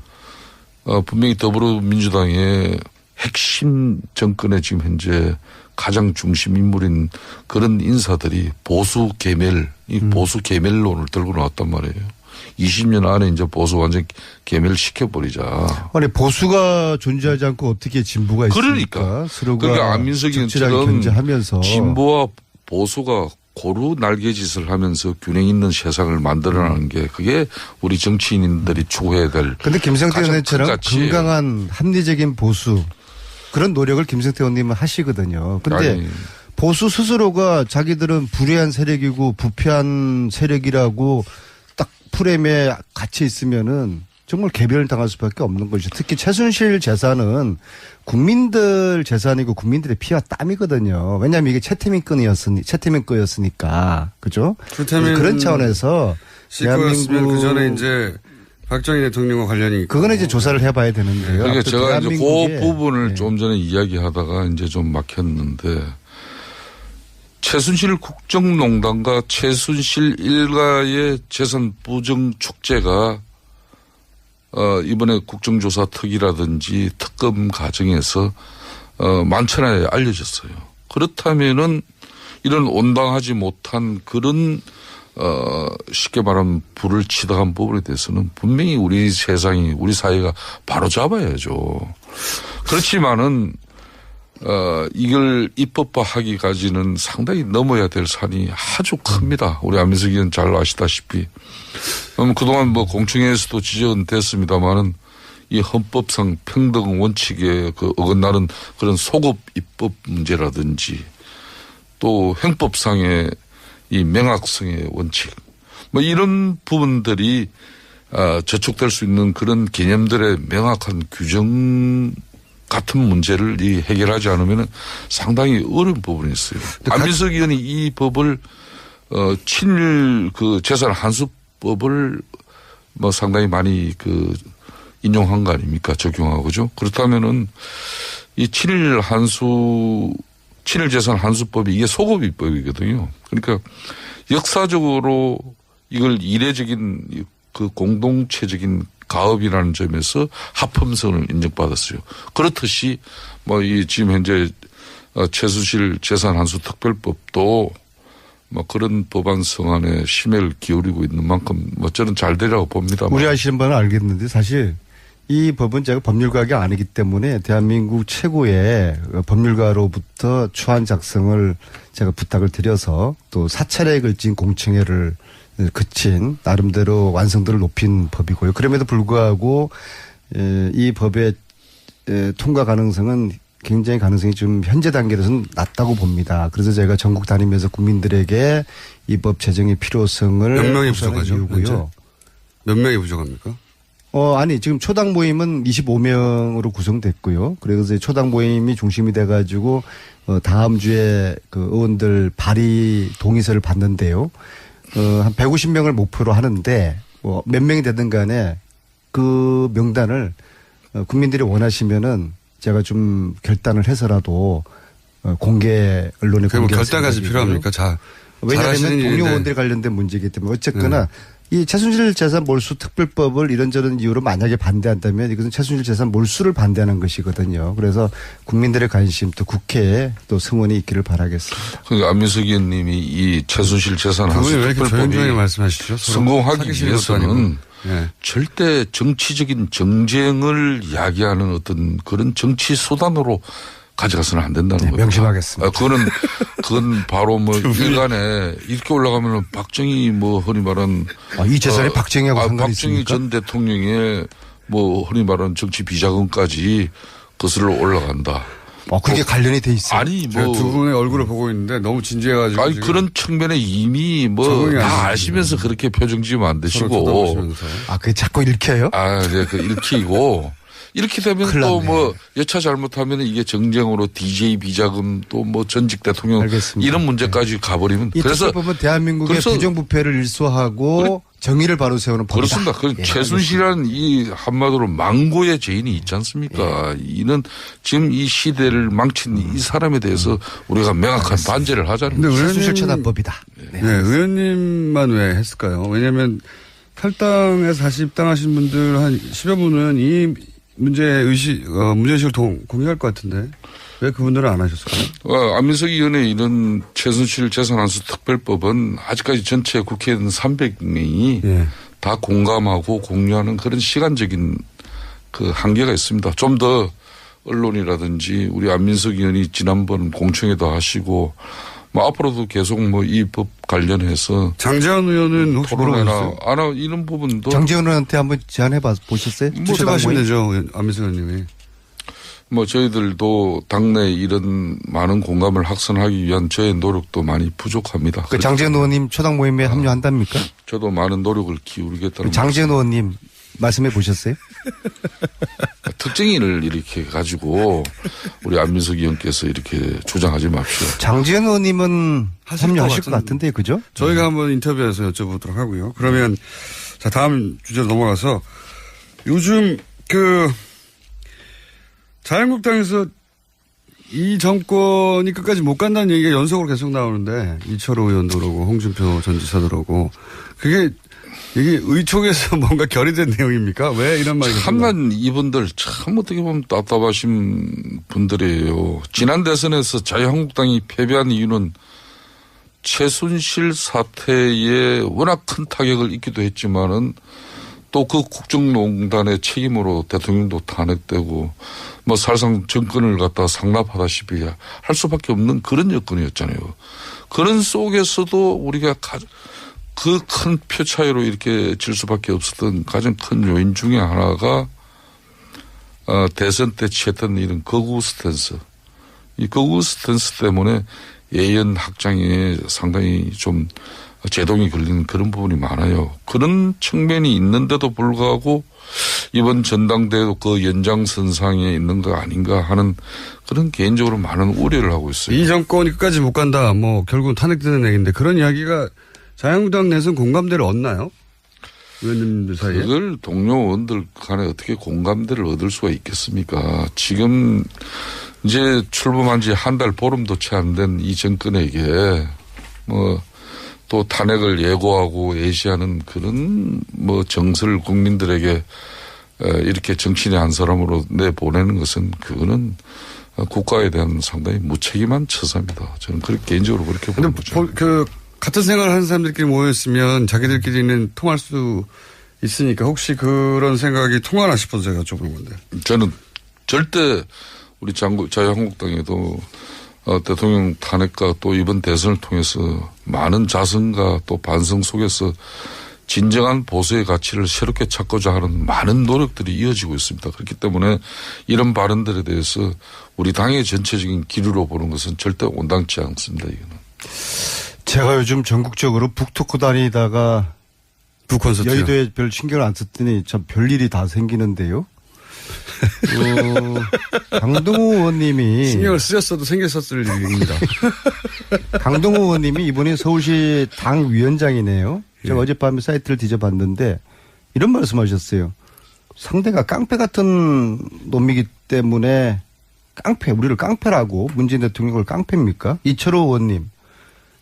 분명히 더불어민주당의 핵심 정권의 지금 현재 가장 중심 인물인 그런 인사들이 보수 계멸, 이 보수 계멸론을 들고 나왔단 말이에요. 20년 안에 이제 보수 완전 계멸시켜버리자. 아니, 보수가 존재하지 않고 어떻게 진보가 있습니까? 그러니까. 서로가 그러니까 안민석 의원처럼 견제하면서 진보와 보수가 고루 날개짓을 하면서 균형 있는 세상을 만들어내는 게 그게 우리 정치인들이 추구해야 될. 그런데 김성태 의원처럼 건강한 합리적인 보수 그런 노력을 김성태 의원님은 하시거든요. 그런데 보수 스스로가 자기들은 불의한 세력이고 부패한 세력이라고 딱 프레임에 갇혀 있으면은 정말 개별을 당할 수밖에 없는 것이죠. 특히 최순실 재산은 국민들 재산이고 국민들의 피와 땀이거든요. 왜냐하면 이게 최태민 거였으니까. 그죠? 그런 차원에서 대한민국 그 전에 이제 박정희 대통령과 관련이 그거는 이제 조사를 해봐야 되는데요. 그러니까 제가 이제 그 부분을 좀 전에 이야기하다가 이제 좀 막혔는데 최순실 국정농단과 최순실 일가의 재산 부정 축제가 이번에 국정조사 특위라든지 특검 과정에서 만천하에 알려졌어요. 그렇다면은 이런 온당하지 못한 그런 쉽게 말하면 불을 치닫은 부분에 대해서는 분명히 우리 세상이 우리 사회가 바로 잡아야죠. 그렇지만은 이걸 입법화하기까지는 상당히 넘어야 될 산이 아주 큽니다. 우리 안민석 의원 잘 아시다시피. 그동안 뭐 공청회에서도 지적은 됐습니다만은 이 헌법상 평등 원칙에 어긋나는 그런 소급 입법 문제라든지 또 형법상의 이 명확성의 원칙 뭐 이런 부분들이 저촉될 수 있는 그런 개념들의 명확한 규정 같은 문제를 해결하지 않으면 상당히 어려운 부분이 있어요. 안민석 의원이 이 법을 친일 재산 환수법을 뭐 상당히 많이 인용한 거 아닙니까? 적용하고 그죠? 그렇다면은 이 친일 재산 환수법이 이게 소급입법이거든요. 그러니까 역사적으로 이걸 이례적인 공동체적인 가업이라는 점에서 합헌성을 인정받았어요. 그렇듯이 뭐 이 지금 현재 최순실 재산 환수 특별법도 뭐 그런 법안 성안에 심혈을 기울이고 있는 만큼 뭐 저는 잘 되라고 봅니다. 우려하시는 바는 알겠는데 사실 이 법은 제가 법률가가 아니기 때문에 대한민국 최고의 법률가로부터 초안 작성을 제가 부탁을 드려서 또 사찰에 걸친 공청회를 그친 나름대로 완성도를 높인 법이고요. 그럼에도 불구하고 이 법의 통과 가능성은 굉장히 가능성이 좀 현재 단계에서는 낮다고 봅니다. 그래서 제가 전국 다니면서 국민들에게 이 법 제정의 필요성을 몇 명이 부족하죠? 이유고요. 몇 명이 부족합니까? 아니 지금 초당 모임은 25명으로 구성됐고요. 그래서 초당 모임이 중심이 돼가지고 다음 주에 그 의원들 발의 동의서를 받는데요. 한 150명을 목표로 하는데 몇 명이 되든 간에 그 명단을 국민들이 원하시면은 제가 좀 결단을 해서라도 공개 언론에 공개. 결단까지 필요합니까? 왜냐하면 동료 의원들에 관련된 문제이기 때문에 어쨌거나 이 최순실 재산 몰수 특별법을 이런저런 이유로 만약에 반대한다면 이것은 최순실 재산 몰수를 반대하는 것이거든요. 그래서 국민들의 관심 또 국회에 또 성원이 있기를 바라겠습니다. 그러니까 안민석 의원님이 이 최순실 재산 환수 특별법이 말씀하시죠? 성공하기 위해서는 절대 정치적인 정쟁을 야기하는 어떤 그런 정치 수단으로 가져가서는 안 된다는 거예요. 명심하겠습니다. 그건 바로 뭐 일간에 이렇게 올라가면은 박정희 뭐 흔히 말하는 이 재산이 박정희하고 상관이 박정희 있습니까? 전 대통령의 뭐 흔히 말하는 정치 비자금까지 거슬러 올라간다. 그게 관련이 돼 있어요. 아니 뭐 두 분의 얼굴을 보고 있는데 너무 진지해가지고. 아니 그런 측면에 이미 뭐 다 아시면서 그렇게 표정 지으면 안 되시고. 그게 자꾸 읽혀요? 네, 그 읽히고. 이렇게 되면 또 뭐 여차 잘못하면 이게 정쟁으로 DJ 비자금 또 뭐 전직 대통령 알겠습니다. 이런 문제까지 가버리면 그래서 보면 대한민국의 부정부패를 일소하고 정의를 바로 세우는 법이다. 그렇습니다. 그 최순실이라는 이 한마디로 망고의 죄인이 있지 않습니까? 이는 지금 이 시대를 망친 이 사람에 대해서 우리가 명확한 반제를 하자는 거죠. 최순실 처단법이다. 의원님만 왜 했을까요? 왜냐하면 탈당해서 다시 입당하신 분들 한 10여 분은 이 문제의식을 공유할 것 같은데 왜 그분들은 안 하셨을까요? 안민석 의원의 이런 최순실 재산환수 특별법은 아직까지 전체 국회의원 300명이 다 공감하고 공유하는 그런 시간적인 그 한계가 있습니다. 좀 더 언론이라든지 우리 안민석 의원이 지난번 공청회도 하시고 뭐 앞으로도 계속 뭐 이 법 관련해서 장재원 의원은 혹시 물어보셨어요? 이런 부분도 장재원 의원한테 한번 제안해 보셨어요? 하시면 되죠. 안민석 의원님이. 뭐 저희들도 당내 이런 많은 공감을 확산하기 위한 저의 노력도 많이 부족합니다. 그 장재원 의원님 초당 모임에 합류한답니까? 저도 많은 노력을 기울이겠다는. 장재원 의원님 말씀해 보셨어요? 특정인을 이렇게 가지고 우리 안민석 의원께서 이렇게 주장하지 마십시오. 장재원 의원님은 합류하실 것 같은데 그죠? 저희가 한번 인터뷰에서 여쭤보도록 하고요. 그러면 자 다음 주제로 넘어가서 요즘 자유한국당에서 이 정권이 끝까지 못 간다는 얘기가 연속으로 계속 나오는데 이철호 의원도 그러고 홍준표 전 지사도 그러고 이게 의총에서 뭔가 결의된 내용입니까? 왜 이런 말이 참난 이분들 참 어떻게 보면 답답하신 분들이에요. 지난 대선에서 자유한국당이 패배한 이유는 최순실 사태에 워낙 큰 타격을 입기도 했지만은 또 그 국정농단의 책임으로 대통령도 탄핵되고 뭐 사실상 정권을 갖다 상납하다시피 할 수밖에 없는 그런 여건이었잖아요. 그런 속에서도 우리가 그 큰 표 차이로 이렇게 질 수밖에 없었던 가장 큰 요인 중에 하나가 대선 때 취했던 이런 거구 스탠스. 이 거구 스탠스 때문에 예연 확장에 상당히 좀 제동이 걸리는 그런 부분이 많아요. 그런 측면이 있는데도 불구하고 이번 전당대회도 그 연장선상에 있는 거 아닌가 하는 그런 개인적으로 많은 우려를 하고 있어요. 이 정권이 끝까지 못 간다. 뭐 결국은 탄핵되는 얘기인데 그런 이야기가 자유한국당 내에서는 공감대를 얻나요? 의원님들 사이에? 그걸 동료 의원들 간에 어떻게 공감대를 얻을 수가 있겠습니까? 지금 이제 출범한 지 한 달 보름도 채 안 된 이 정권에게 뭐 또 탄핵을 예고하고 예시하는 그런 뭐 정서를 국민들에게 이렇게 정치인의 한 사람으로 내보내는 것은 그거는 국가에 대한 상당히 무책임한 처사입니다. 저는 그렇게 개인적으로 그렇게 보는 거죠. 같은 생각을 하는 사람들끼리 모였으면 자기들끼리는 통할 수 있으니까 혹시 그런 생각이 통하나 싶어서 제가 여쭤보는 건데. 저는 절대 우리 자유한국당에도 대통령 탄핵과 또 이번 대선을 통해서 많은 자성과 또 반성 속에서 진정한 보수의 가치를 새롭게 찾고자 하는 많은 노력들이 이어지고 있습니다. 그렇기 때문에 이런 발언들에 대해서 우리 당의 전체적인 기류로 보는 것은 절대 온당치 않습니다. 이거는. 제가 요즘 전국적으로 북토크 다니다가 북콘서트 여의도에 별 신경을 안 썼더니 참 별일이 다 생기는데요. 강동호 의원님이 신경을 쓰셨어도 생겼었을 일입니다. 강동호 의원님이 이번에 서울시 당 위원장이네요. 제가 예. 어젯밤에 사이트를 뒤져봤는데 이런 말씀하셨어요. 상대가 깡패 같은 놈이기 때문에 우리를 깡패라고 문재인 대통령을 깡패입니까? 이철호 의원님,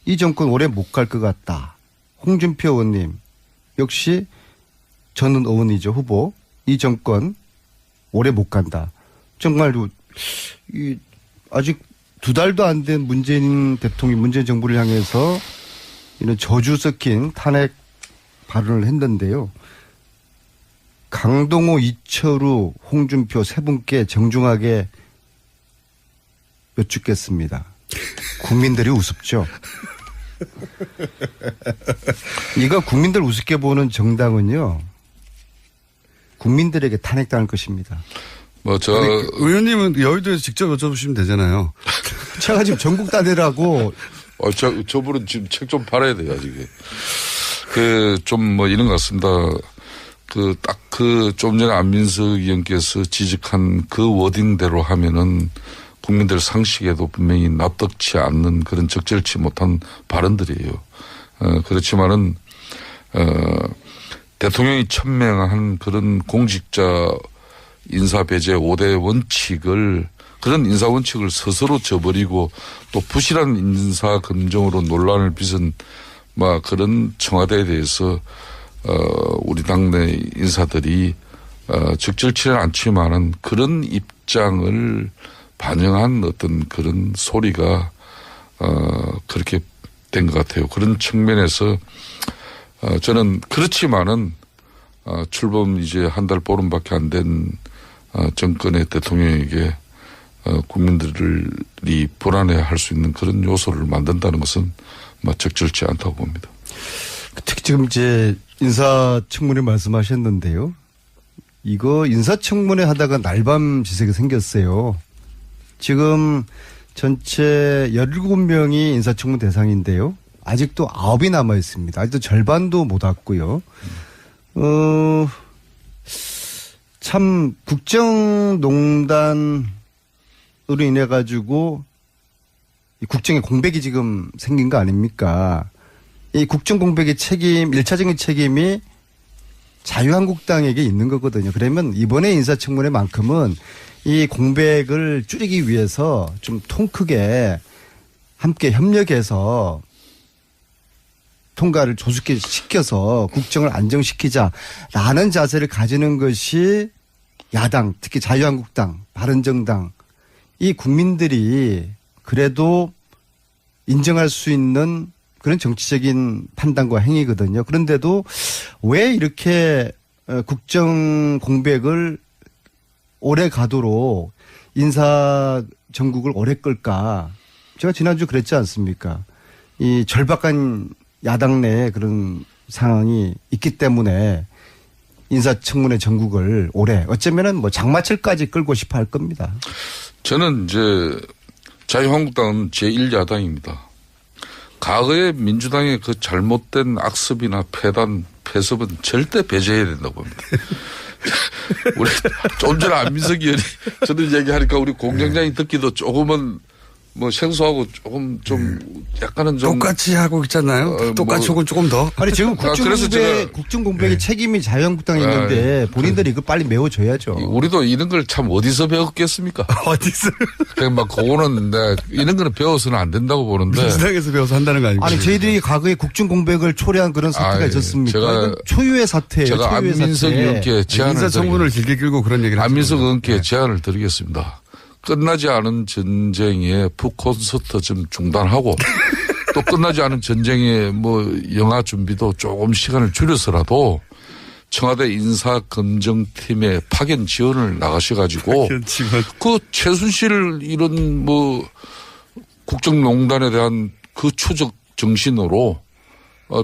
이 정권 오래 못 갈 것 같다. 홍준표 의원님, 역시 저는 의원이죠, 후보. 이 정권 오래 못 간다. 정말 아직 2달도 안 된 문재인 대통령, 문재인 정부를 향해서 이런 저주 섞인 탄핵 발언을 했는데요. 강동호, 이철우, 홍준표 세 분께 정중하게 여쭙겠습니다. 국민들이 우습죠. 이거 국민들 우습게 보는 정당은요, 국민들에게 탄핵당할 것입니다. 의원님은 여의도에서 직접 여쭤보시면 되잖아요. 제가 지금 전국 다니라고. 저분은 지금 책 좀 팔아야 돼요, 아직. 좀 이런 것 같습니다. 좀 전에 안민석 의원께서 지적한 그 워딩대로 하면은 국민들 상식에도 분명히 납득치 않는 그런 적절치 못한 발언들이에요. 그렇지만은, 대통령이 천명한 그런 공직자 인사배제 5대 원칙을, 그런 인사 원칙을 스스로 저버리고 또 부실한 인사 검증으로 논란을 빚은 그런 청와대에 대해서 우리 당내 인사들이 적절치는 않지만은 그런 입장을 반영한 어떤 그런 소리가 그렇게 된 것 같아요. 그런 측면에서 저는 그렇지만은 출범 이제 한 달 보름밖에 안 된 정권의 대통령에게 국민들이 불안해할 수 있는 그런 요소를 만든다는 것은 적절치 않다고 봅니다. 특히 지금 이제 인사청문회 말씀하셨는데요. 이거 인사청문회 하다가 날밤지색이 생겼어요. 지금 전체 17명이 인사청문 대상인데요. 아직도 9이 남아 있습니다. 아직도 절반도 못 왔고요. 참 국정농단으로 인해 가지고 국정에 공백이 지금 생긴 거 아닙니까? 이 국정 공백의 책임, 1차적인 책임이 자유한국당에게 있는 거거든요. 그러면 이번에 인사청문회만큼은 이 공백을 줄이기 위해서 좀 통 크게 함께 협력해서 통과를 조속히 시켜서 국정을 안정시키자라는 자세를 가지는 것이 야당, 특히 자유한국당, 바른정당, 이 국민들이 그래도 인정할 수 있는 그런 정치적인 판단과 행위거든요. 그런데도 왜 이렇게 국정 공백을 오래 가도록 인사 정국을 오래 끌까? 제가 지난주 그랬지 않습니까? 이 절박한 야당 내에 그런 상황이 있기 때문에 인사청문회 전국을 올해 어쩌면은 장마철까지 끌고 싶어 할 겁니다. 저는 이제 자유한국당은 제1야당입니다. 과거의 민주당의 그 잘못된 악습이나 폐습은 절대 배제해야 된다고 봅니다. 우리 좀 전에 안민석 의원이 저는 얘기하니까 우리 공장장이 듣기도 조금은 생소하고 조금 좀 약간은 좀 똑같이 하고 있잖아요. 똑같이 혹은 조금 더. 아니 지금 국정 공백의 책임이 자유한국당에 있는데 본인들이 이거 빨리 메워줘야죠. 우리도 이런 걸 참 어디서 배웠겠습니까? 어디서? 그거는 이런 거는 배워서는 안 된다고 보는데. 민주당에서 배워서 한다는 거 아닙니까? 아니 저희들이 과거에 국정 공백을 초래한 그런 사태가 있었습니까? 제가 초유의 사태예요. 제가 안민석 의원께 제안을 인사청문을 길게 끌고 그런 얘기를 안민석 의원께 제안을 드리겠습니다. 끝나지 않은 전쟁의 북콘서트 좀 중단하고 또 끝나지 않은 전쟁의 영화 준비도 조금 시간을 줄여서라도 청와대 인사검증팀에 파견 지원을 나가셔가지고 그 최순실 이런 국정농단에 대한 그 추적 정신으로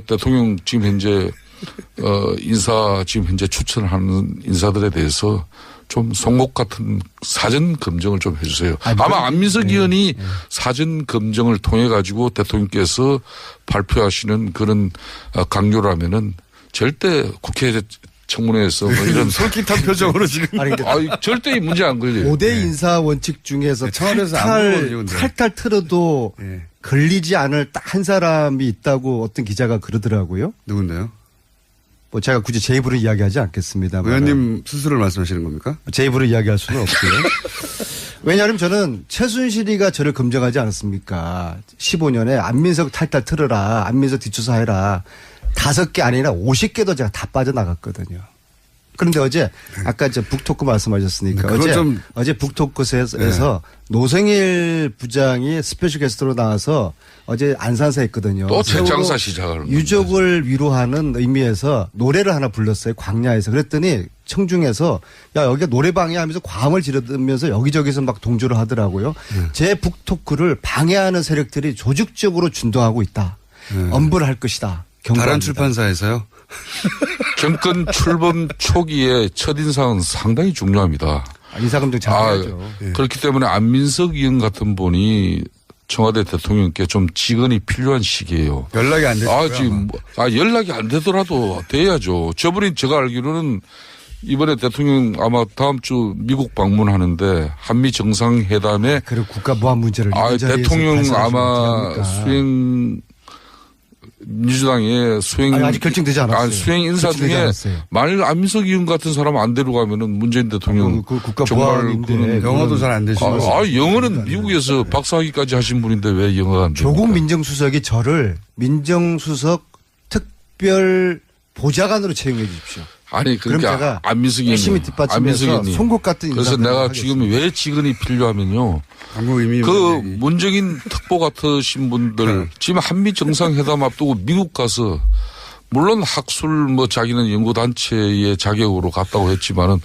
대통령 지금 현재 인사 지금 현재 추천하는 인사들에 대해서 좀 송곳 같은 사전 검증을 좀 해주세요. 아마 안민석 의원이 사전 검증을 통해 가지고 대통령께서 발표하시는 그런 강요라면은 절대 국회 청문회에서 뭐 이런 솔깃한 표정으로 지금 절대 문제 안 걸려요. 5대 인사 원칙 중에서 탈탈 틀어도 걸리지 않을 딱 한 사람이 있다고 어떤 기자가 그러더라고요. 누군데요? 뭐 제가 굳이 제 입으로 이야기하지 않겠습니다. 의원님 스스로를 말씀하시는 겁니까? 제 입으로 이야기할 수는 없고요. 왜냐하면 저는 최순실이가 저를 검증하지 않았습니까? 15년에 안민석 탈탈 틀어라. 안민석 뒷조사해라. 5개 아니라 50개도 제가 다 빠져나갔거든요. 그런데 어제 아까 이제 북토크 말씀하셨으니까 어제 북토크에서 노성일 부장이 스페셜 게스트로 나와서 어제 안산사에 했거든요. 또 책장사 시작을. 유족을 위로하는 의미에서 노래를 하나 불렀어요. 광야에서. 그랬더니 청중에서 야 여기가 노래방이야 하면서 과음을 지르면서 여기저기서 막 동조를 하더라고요. 제 북토크를 방해하는 세력들이 조직적으로 준동하고 있다. 엄벌을 할 것이다. 다른 출판사에서요? 정권 출범 초기에 첫인상은 상당히 중요합니다. 인사검증 잘해야죠. 그렇기 때문에 안민석 의원 같은 분이 청와대 대통령께 좀 직언이 필요한 시기예요. 연락이 안 되죠. 연락이 안 되더라도 돼야죠. 저분이 제가 알기로는 이번에 대통령 아마 다음 주 미국 방문하는데 한미 정상회담에 그리고 국가 보안 문제를 대통령 아마 수행 민주당의 수행 아직 결정되지 않았어요. 수행 인사 중에 만일 안민석 의원 같은 사람 안 데려가면은 문재인 대통령 국가 정말 보안인데 영어도 잘 안 되시고 영어는 미국에서 박사학위까지 하신 분인데 왜 영어가 안 됩니까? 조국 민정수석이 저를 민정수석 특별 보좌관으로 채용해 주십시오. 아니 그러니까 안민석 의원님 열심히 뒷받침해서 송곳 같은 그래서 내가 지금 왜 직언이 필요하면요. 그 문재인 특보 같으신 분들 지금 한미 정상회담 앞두고 미국 가서 물론 학술 뭐 자기는 연구단체의 자격으로 갔다고 했지만은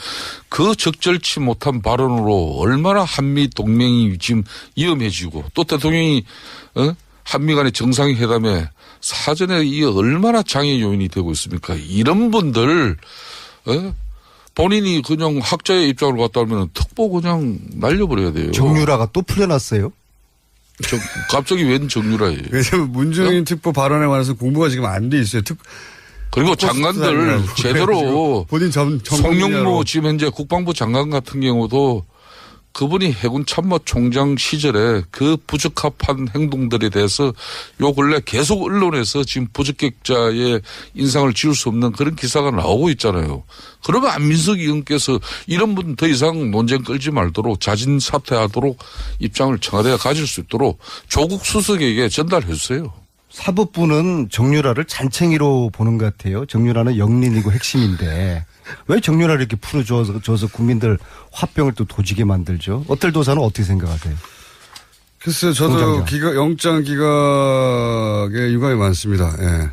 그 적절치 못한 발언으로 얼마나 한미 동맹이 지금 위험해지고 또 대통령이 한미 간의 정상회담에 사전에 이게 얼마나 장애 요인이 되고 있습니까? 이런 분들 본인이 그냥 학자의 입장으로 갔다 오면 특보 그냥 날려버려야 돼요. 정유라가 또 풀려났어요? 갑자기 웬 정유라예요? 왜냐면 문재인 특보 발언에 관해서 공부가 지금 안 돼 있어요. 그리고 장관들 제대로 본인 송영무 지금 현재 국방부 장관 같은 경우도 그분이 해군 참모총장 시절에 그 부적합한 행동들에 대해서 요 근래 계속 언론에서 지금 부적격자의 인상을 지울 수 없는 그런 기사가 나오고 있잖아요. 그러면 안민석 의원께서 이런 분 더 이상 논쟁 끌지 말도록 자진 사퇴하도록 입장을 청와대가 가질 수 있도록 조국 수석에게 전달해 주세요. 사법부는 정유라를 잔챙이로 보는 것 같아요. 정유라는 영린이고 핵심인데. 왜 정유라를 이렇게 풀어줘서 국민들 화병을 또 도지게 만들죠? 어떨 도사는 어떻게 생각하세요? 글쎄요, 저도 영장 기각에 유감이 많습니다. 예.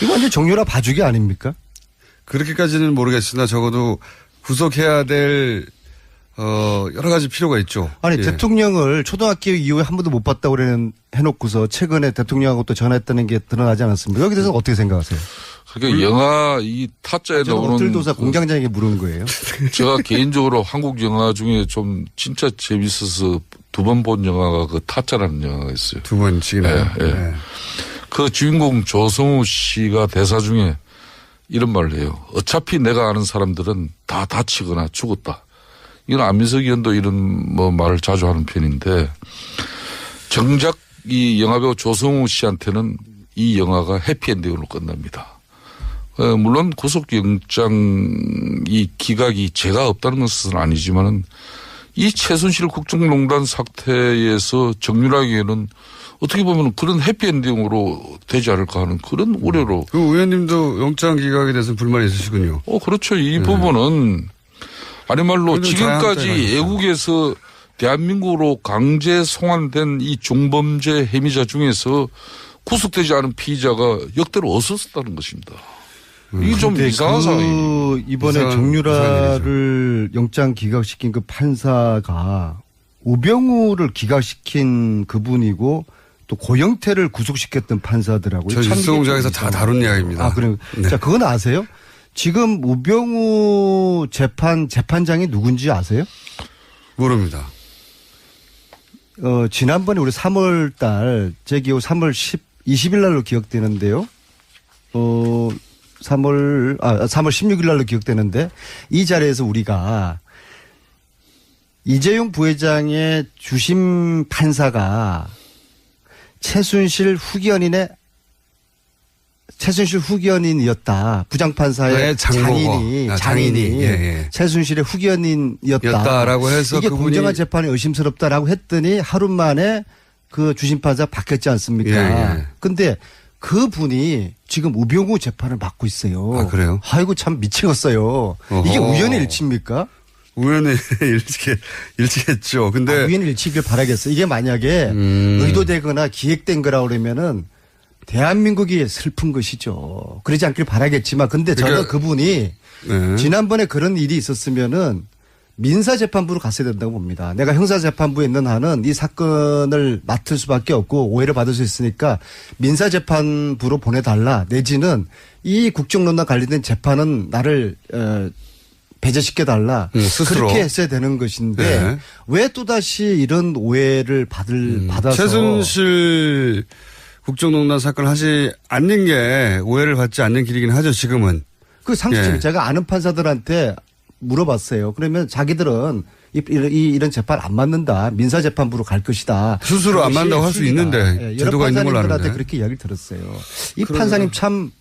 이거 완전 정유라 봐주기 아닙니까? 그렇게까지는 모르겠으나 적어도 구속해야 될 여러 가지 필요가 있죠. 아니, 대통령을 초등학교 이후에 한 번도 못 봤다고 해놓고서 최근에 대통령하고 또 전화했다는 게 드러나지 않았습니까? 여기 대해서 어떻게 생각하세요? 그러니까 영화 이 타짜에 나오는 어틀도사 공장장에게 물은 거예요. 제가 개인적으로 한국 영화 중에 좀 진짜 재밌어서 2번 본 영화가 그 타짜라는 영화가 있어요. 2번씩이나. 네. 그 주인공 조성우 씨가 대사 중에 이런 말을 해요. 어차피 내가 아는 사람들은 다 다치거나 죽었다. 이건 안민석 의원도 이런 뭐 말을 자주 하는 편인데 정작 이 영화배우 조성우 씨한테는 이 영화가 해피엔딩으로 끝납니다. 물론 구속영장 이 기각이 죄가 없다는 것은 아니지만은 이 최순실 국정농단 사태에서 정유라에게는 어떻게 보면 그런 해피엔딩으로 되지 않을까 하는 그런 우려로. 그 의원님도 영장 기각에 대해서 불만이 있으시군요. 그렇죠. 이 부분은 아니 말로 지금까지 애국에서 대한민국으로 강제 송환된 이 중범죄 혐의자 중에서 구속되지 않은 피의자가 역대로 없었다는 것입니다. 이게 좀 이상한 상황이에요. 이번에 정유라를 영장 기각시킨 그 판사가 우병우를 기각시킨 그분이고 또 고영태를 구속시켰던 판사들하고. 저 뉴스공장에서 다 다룬 이야기입니다. 아, 그래요? 네. 자, 그건 아세요? 지금 우병우 재판장이 누군지 아세요? 모릅니다. 지난번에 우리 3월 달, 제 기억 3월 20일 날로 기억되는데요. 3월 16일 날로 기억되는데 이 자리에서 우리가 이재용 부회장의 주심 판사가 최순실 후견인이었다. 부장판사의 장인이 예. 최순실의 후견인이었다라고 해서 이게 그분이 공정한 재판이 의심스럽다라고 했더니 하루 만에 그 주심판사 바뀌었지 않습니까? 근데 그분이 지금 우병우 재판을 맡고 있어요. 아, 그래요? 아이고 참 미치겠어요. 이게 우연의 일치입니까? 우연의 일치겠죠. 근데 우연의 일치길 바라겠어요. 이게 만약에 의도되거나 기획된 거라 그러면은 대한민국이 슬픈 것이죠. 그러지 않길 바라겠지만 근데 저는 그분이 지난번에 그런 일이 있었으면은 민사재판부로 갔어야 된다고 봅니다. 내가 형사재판부에 있는 한은 이 사건을 맡을 수밖에 없고 오해를 받을 수 있으니까 민사재판부로 보내달라. 내지는 이 국정농단 관련된 재판은 나를 배제시켜달라. 스스로. 그렇게 했어야 되는 것인데 왜 또다시 이런 오해를 받아서. 최순실 국정농단 사건을 하지 않는 게 오해를 받지 않는 길이긴 하죠. 지금은. 그 상식적으로 제가 아는 판사들한테 물어봤어요. 그러면 자기들은 이런 재판 안 맞는다. 민사재판부로 갈 것이다. 스스로 안 맞는다고 할 수 있는데 제도가 있는 걸로 아는데. 판사님들한테 그렇게 이야기를 들었어요. 이 판사님 참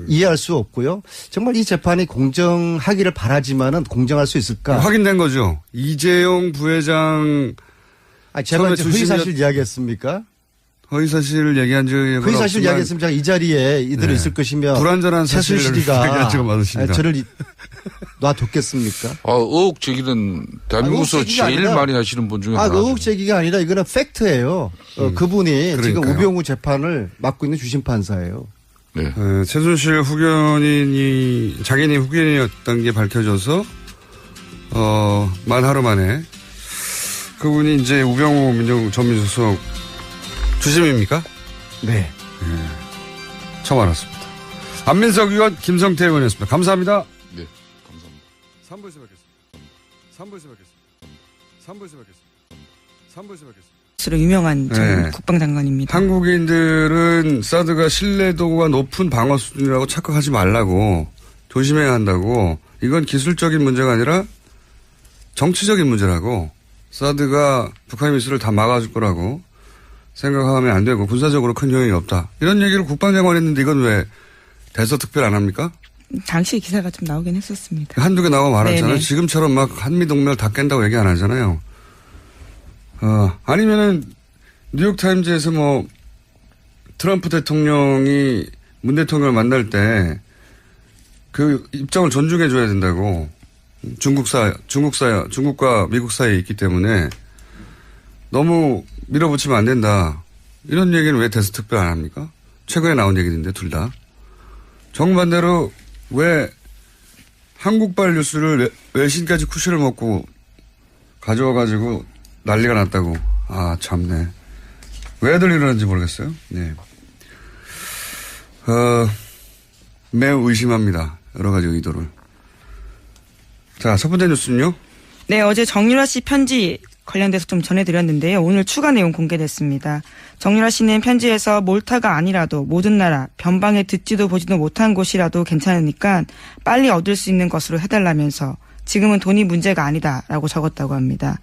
이해할 수 없고요. 정말 이 재판이 공정하기를 바라지만은 공정할 수 있을까? 확인된 거죠. 이재용 부회장. 제가 허위사실 이야기했습니까? 허위사실을 얘기한 적이 허위사실 이야기했으면 제가 이 자리에 이대로 있을 것이면 불완전한 최순실이가 맞으십니다. 저를 놔뒀겠습니까? 의혹 제기는 대한민국에서 제일 많이 하시는 분 중에 하나. 의혹 제기가 아니라 이거는 팩트예요. 그분이 그러니까요. 지금 우병우 재판을 맡고 있는 주심 판사예요. 네. 최순실 장인이 후견인이었던 게 밝혀져서 만 하루 만에 그분이 이제 우병우 전 민정수석 주심입니까? 네. 처음 알았습니다. 안민석 의원, 김성태 의원이었습니다. 감사합니다. 네, 감사합니다. 3부에서 뵙겠습니다. 3부에서 뵙겠습니다. 으로 유명한 전 국방장관입니다. 한국인들은 사드가 신뢰도가 높은 방어 수준이라고 착각하지 말라고 조심해야 한다고. 이건 기술적인 문제가 아니라 정치적인 문제라고. 사드가 북한 미술을 다 막아줄 거라고 생각하면 안 되고 군사적으로 큰 효용이 없다. 이런 얘기를 국방장관이 했는데 이건 왜 대서특별 안 합니까? 당시 기사가 좀 나오긴 했었습니다. 한두 개 나와 말았잖아요. 네네. 지금처럼 막 한미동맹을 다 깬다고 얘기 안 하잖아요. 아니면은 뉴욕타임즈에서 뭐 트럼프 대통령이 문 대통령을 만날 때 그 입장을 존중해 줘야 된다고. 중국과 미국 사이에 있기 때문에 너무 밀어붙이면 안 된다. 이런 얘기는 왜 대서특별 안 합니까? 최근에 나온 얘기인데 둘 다. 정반대로 왜 한국발 뉴스를 외신까지 쿠션을 먹고 가져와가지고 난리가 났다고. 아 참네. 왜들 이러는지 모르겠어요. 네. 매우 의심합니다. 여러 가지 의도를. 자, 첫 번째 뉴스는요? 네, 어제 정유라 씨 편지 관련돼서 좀 전해드렸는데요. 오늘 추가 내용 공개됐습니다. 정유라 씨는 편지에서 몰타가 아니라도 모든 나라, 변방에 듣지도 보지도 못한 곳이라도 괜찮으니까 빨리 얻을 수 있는 것으로 해달라면서 지금은 돈이 문제가 아니다라고 적었다고 합니다.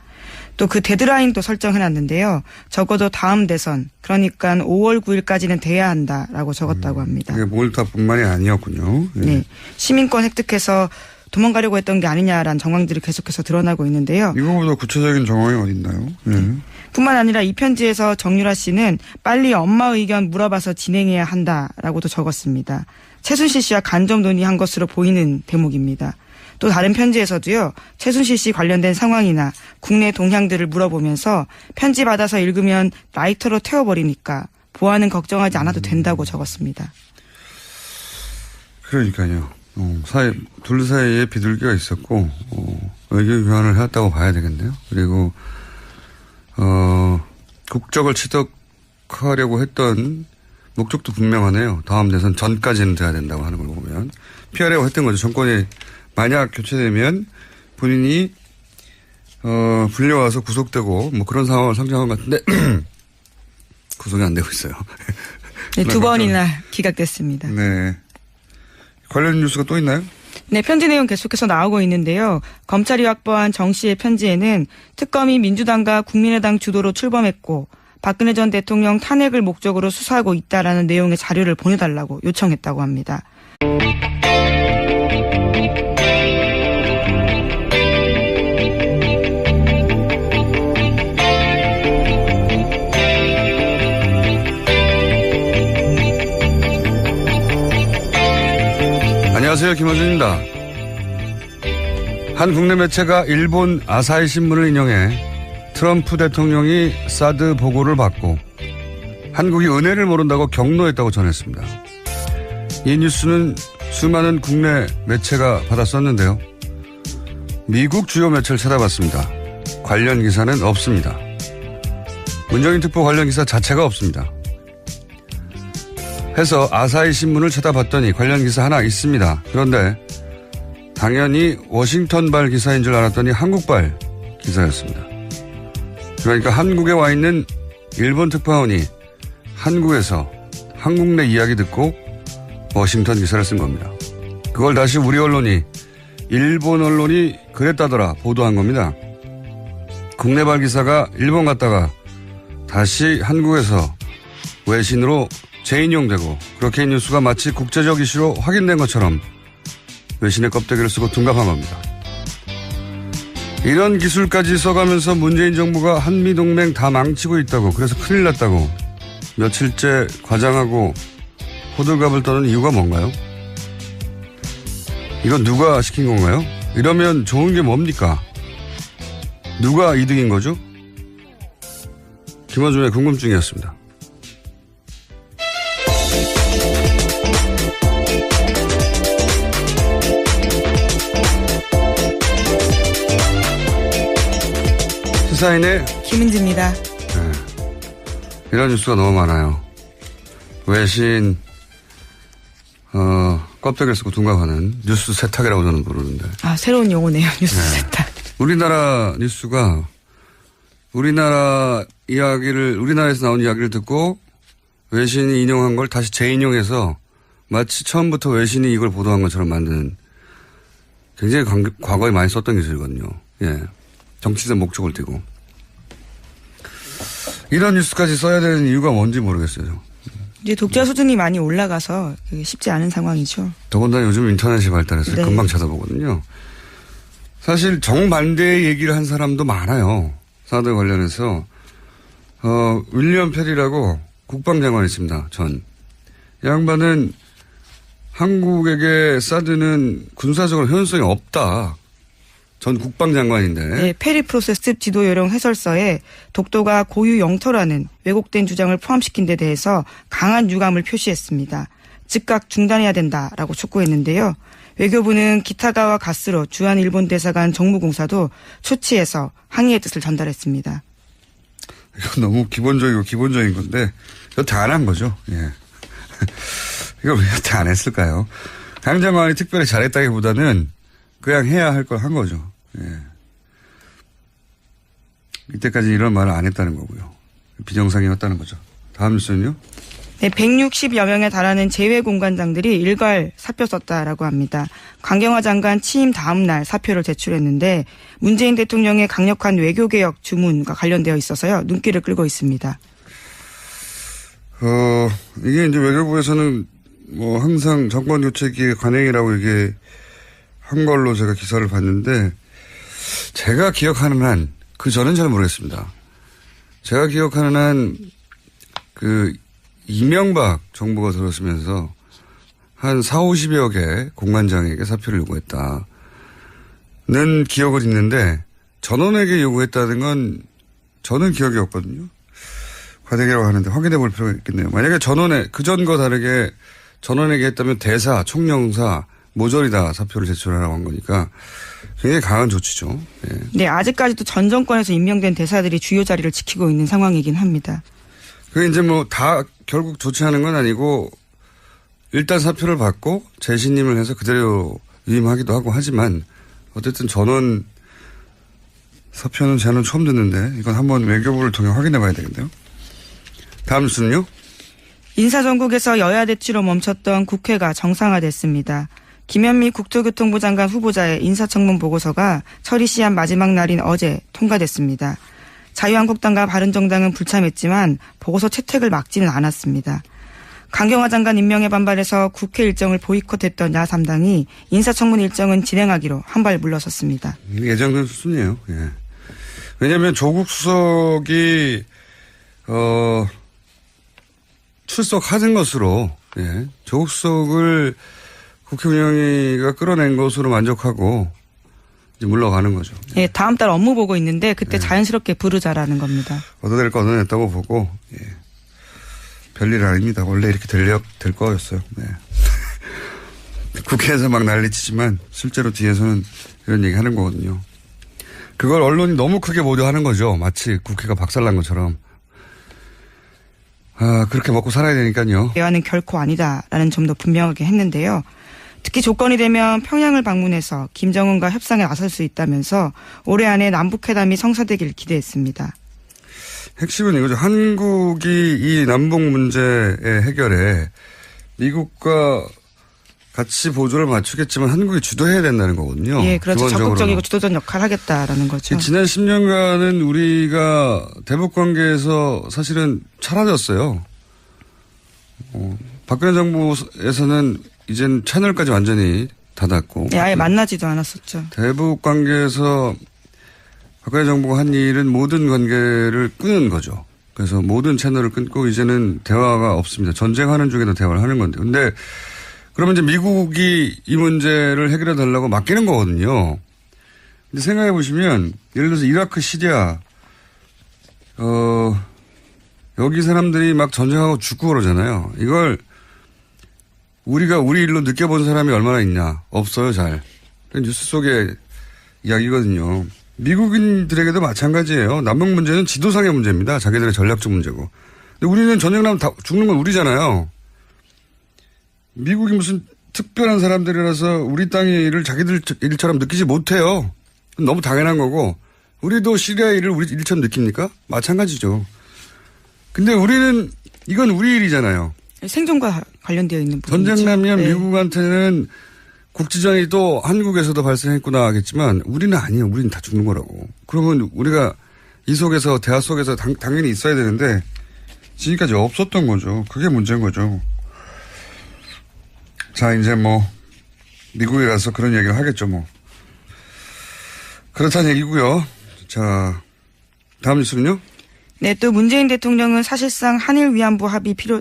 또 그 데드라인도 설정해놨는데요. 적어도 다음 대선, 그러니까 5월 9일까지는 돼야 한다라고 적었다고 합니다. 그게 몰타뿐만이 아니었군요. 네. 시민권 획득해서 도망가려고 했던 게 아니냐라는 정황들이 계속해서 드러나고 있는데요. 이거보다 구체적인 정황이 어디 있나요? 뿐만 아니라 이 편지에서 정유라 씨는 빨리 엄마 의견 물어봐서 진행해야 한다라고도 적었습니다. 최순실 씨와 간접 논의한 것으로 보이는 대목입니다. 또 다른 편지에서도요. 최순실 씨 관련된 상황이나 국내 동향들을 물어보면서 편지 받아서 읽으면 라이터로 태워버리니까 보안은 걱정하지 않아도 된다고 적었습니다. 그러니까요. 둘 사이에 비둘기가 있었고 의견 교환을 해왔다고 봐야 되겠네요. 그리고 국적을 피하려고 했던 목적도 분명하네요. 다음 대선 전까지는 돼야 된다고 하는 걸 보면. 피하려고 했던 거죠. 정권이 만약 교체되면 본인이 불려와서 구속되고 뭐 그런 상황을 상정한 것 같은데 구속이 안 되고 있어요. 네, 2번이나 기각됐습니다. 네. 관련 뉴스가 또 있나요? 네, 편지 내용 계속해서 나오고 있는데요. 검찰이 확보한 정 씨의 편지에는 특검이 민주당과 국민의당 주도로 출범했고 박근혜 전 대통령 탄핵을 목적으로 수사하고 있다라는 내용의 자료를 보내달라고 요청했다고 합니다. 안녕하세요. 김어준입니다. 한 국내 매체가 일본 아사히 신문을 인용해 트럼프 대통령이 사드 보고를 받고 한국이 은혜를 모른다고 격노했다고 전했습니다. 이 뉴스는 수많은 국내 매체가 받았었는데요. 미국 주요 매체를 찾아봤습니다. 관련 기사는 없습니다. 문정인 특보 관련 기사 자체가 없습니다. 해서 아사히 신문을 찾아봤더니 관련 기사 하나 있습니다. 그런데 당연히 워싱턴발 기사인 줄 알았더니 한국발 기사였습니다. 그러니까 한국에 와 있는 일본 특파원이 한국에서 한국 내 이야기 듣고 워싱턴 기사를 쓴 겁니다. 그걸 다시 우리 언론이 일본 언론이 그랬다더라 보도한 겁니다. 국내발 기사가 일본 갔다가 다시 한국에서 외신으로 재인용되고 그렇게 뉴스가 마치 국제적 이슈로 확인된 것처럼 외신의 껍데기를 쓰고 둔갑한 겁니다. 이런 기술까지 써가면서 문재인 정부가 한미동맹 다 망치고 있다고 그래서 큰일 났다고 며칠째 과장하고 호들갑을 떠는 이유가 뭔가요? 이건 누가 시킨 건가요? 이러면 좋은 게 뭡니까? 누가 이득인 거죠? 김어준의 궁금증이었습니다. 시사인의 김은지입니다. 네. 이런 뉴스가 너무 많아요. 외신 껍데기를 쓰고 둥갑하는 뉴스 세탁이라고 저는 부르는데. 아, 새로운 용어네요. 뉴스 세탁. 우리나라 뉴스가 우리나라에서 나온 이야기를 듣고 외신이 인용한 걸 다시 재인용해서 마치 처음부터 외신이 이걸 보도한 것처럼 만드는 굉장히 과거에 많이 썼던 기술이거든요. 예. 정치적 목적을 띠고. 이런 뉴스까지 써야 되는 이유가 뭔지 모르겠어요. 이제 독자 수준이 많이 올라가서 쉽지 않은 상황이죠. 더군다나 요즘 인터넷이 발달해서 네. 금방 찾아보거든요. 사실 정반대의 얘기를 한 사람도 많아요. 사드 관련해서. 윌리엄 페리라고 국방장관이 있습니다. 이 양반은 한국에게 사드는 군사적으로 효용성이 없다. 전 국방장관인데. 네, 페리 프로세스 지도 요령 해설서에 독도가 고유 영토라는 왜곡된 주장을 포함시킨 데 대해서 강한 유감을 표시했습니다. 즉각 중단해야 된다라고 촉구했는데요. 외교부는 기타가와 가스로 주한 일본 대사관 정무공사도 초치해서 항의의 뜻을 전달했습니다. 이건 너무 기본적인 건데 여태 안 한 거죠. 예. 이걸 왜 여태 안 했을까요? 강 장관이 특별히 잘했다기보다는 그냥 해야 할 걸 한 거죠. 예. 이때까지 이런 말을 안 했다는 거고요. 비정상이었다는 거죠. 다음 뉴스는요? 네, 160여 명에 달하는 재외공관장들이 일괄 사표 썼다라고 합니다. 강경화 장관 취임 다음 날 사표를 제출했는데 문재인 대통령의 강력한 외교개혁 주문과 관련되어 있어서요. 눈길을 끌고 있습니다. 이게 이제 외교부에서는 뭐 항상 정권 교체기의 관행이라고 이게 한 걸로 제가 기사를 봤는데 제가 기억하는 한 그 전은 잘 모르겠습니다. 제가 기억하는 한 이명박 정부가 들어서면서 한 40-50여 개 공관장에게 사표를 요구했다는 기억을 있는데 전원에게 요구했다는 건 저는 기억이 없거든요. 과대기라고 하는데 확인해 볼 필요가 있겠네요. 만약에 그전과 다르게 전원에게 했다면 대사, 총영사 모조리 다 사표를 제출하라고 한 거니까 굉장히 강한 조치죠. 예. 네, 아직까지도 전 정권에서 임명된 대사들이 주요 자리를 지키고 있는 상황이긴 합니다. 그게 이제 뭐 다 결국 조치하는 건 아니고 일단 사표를 받고 재신임을 해서 그대로 위임하기도 하고 하지만 어쨌든 전원 사표는 저는 처음 듣는데 이건 한번 외교부를 통해 확인해 봐야 되겠네요. 다음 뉴스는요. 인사정국에서 여야 대치로 멈췄던 국회가 정상화됐습니다. 김현미 국토교통부 장관 후보자의 인사청문 보고서가 처리 시한 마지막 날인 어제 통과됐습니다. 자유한국당과 바른정당은 불참했지만 보고서 채택을 막지는 않았습니다. 강경화 장관 임명에 반발해서 국회 일정을 보이콧했던 야3당이 인사청문 일정은 진행하기로 한 발 물러섰습니다. 예정된 수순이에요. 예. 왜냐하면 조국 수석이 출석하는 것으로 조국 수석을 국회운영위가 끌어낸 것으로 만족하고 이제 물러가는 거죠. 예, 다음 달 업무 보고 있는데 그때 자연스럽게 부르자라는 겁니다. 얻어낼 거 얻어냈다고 보고 별일 아닙니다. 원래 이렇게 될 거였어요. 네. 국회에서 막 난리치지만 실제로 뒤에서는 이런 얘기 하는 거거든요. 그걸 언론이 너무 크게 보도하는 거죠. 마치 국회가 박살난 것처럼. 그렇게 먹고 살아야 되니까요. 대화는 결코 아니다라는 점도 분명하게 했는데요. 특히 조건이 되면 평양을 방문해서 김정은과 협상에 나설 수 있다면서 올해 안에 남북회담이 성사되길 기대했습니다. 핵심은 이거죠. 한국이 이 남북 문제의 해결에 미국과 같이 보조를 맞추겠지만 한국이 주도해야 된다는 거거든요. 예, 그렇죠. 적극적이고 주도적 역할을 하겠다라는 거죠. 지난 10년간은 우리가 대북 관계에서 사실은 사라졌어요. 박근혜 정부에서는 이젠 채널까지 완전히 닫았고. 예, 아예 만나지도 않았었죠. 대북 관계에서 박근혜 정부가 한 일은 모든 관계를 끊은 거죠. 그래서 모든 채널을 끊고 이제는 대화가 없습니다. 전쟁하는 중에도 대화를 하는 건데. 근데 그러면 이제 미국이 이 문제를 해결해 달라고 맡기는 거거든요. 근데 생각해 보시면 예를 들어서 이라크, 시리아, 여기 사람들이 막 전쟁하고 죽고 그러잖아요. 이걸 우리가 우리 일로 느껴본 사람이 얼마나 있냐. 없어요, 잘. 뉴스 속의 이야기거든요. 미국인들에게도 마찬가지예요. 남북 문제는 지도상의 문제입니다. 자기들의 전략적 문제고. 근데 우리는 전쟁 나면 다 죽는 건 우리잖아요. 미국이 무슨 특별한 사람들이라서 우리 땅의 일을 자기들 일처럼 느끼지 못해요. 너무 당연한 거고. 우리도 시리아 일을 우리 일처럼 느낍니까? 마찬가지죠. 근데 우리는 이건 우리 일이잖아요. 생존과 관련되어 있는 부분이죠. 전쟁 나면 미국한테는 국지전이 또 한국에서도 발생했구나 하겠지만 우리는 아니에요. 우리는 다 죽는 거라고. 그러면 우리가 이 속에서 대화 속에서 당연히 있어야 되는데 지금까지 없었던 거죠. 그게 문제인 거죠. 자, 이제 뭐 미국에 가서 그런 얘기를 하겠죠. 뭐 그렇다는 얘기고요. 자, 다음 뉴스는요. 네, 또 문재인 대통령은 사실상 한일 위안부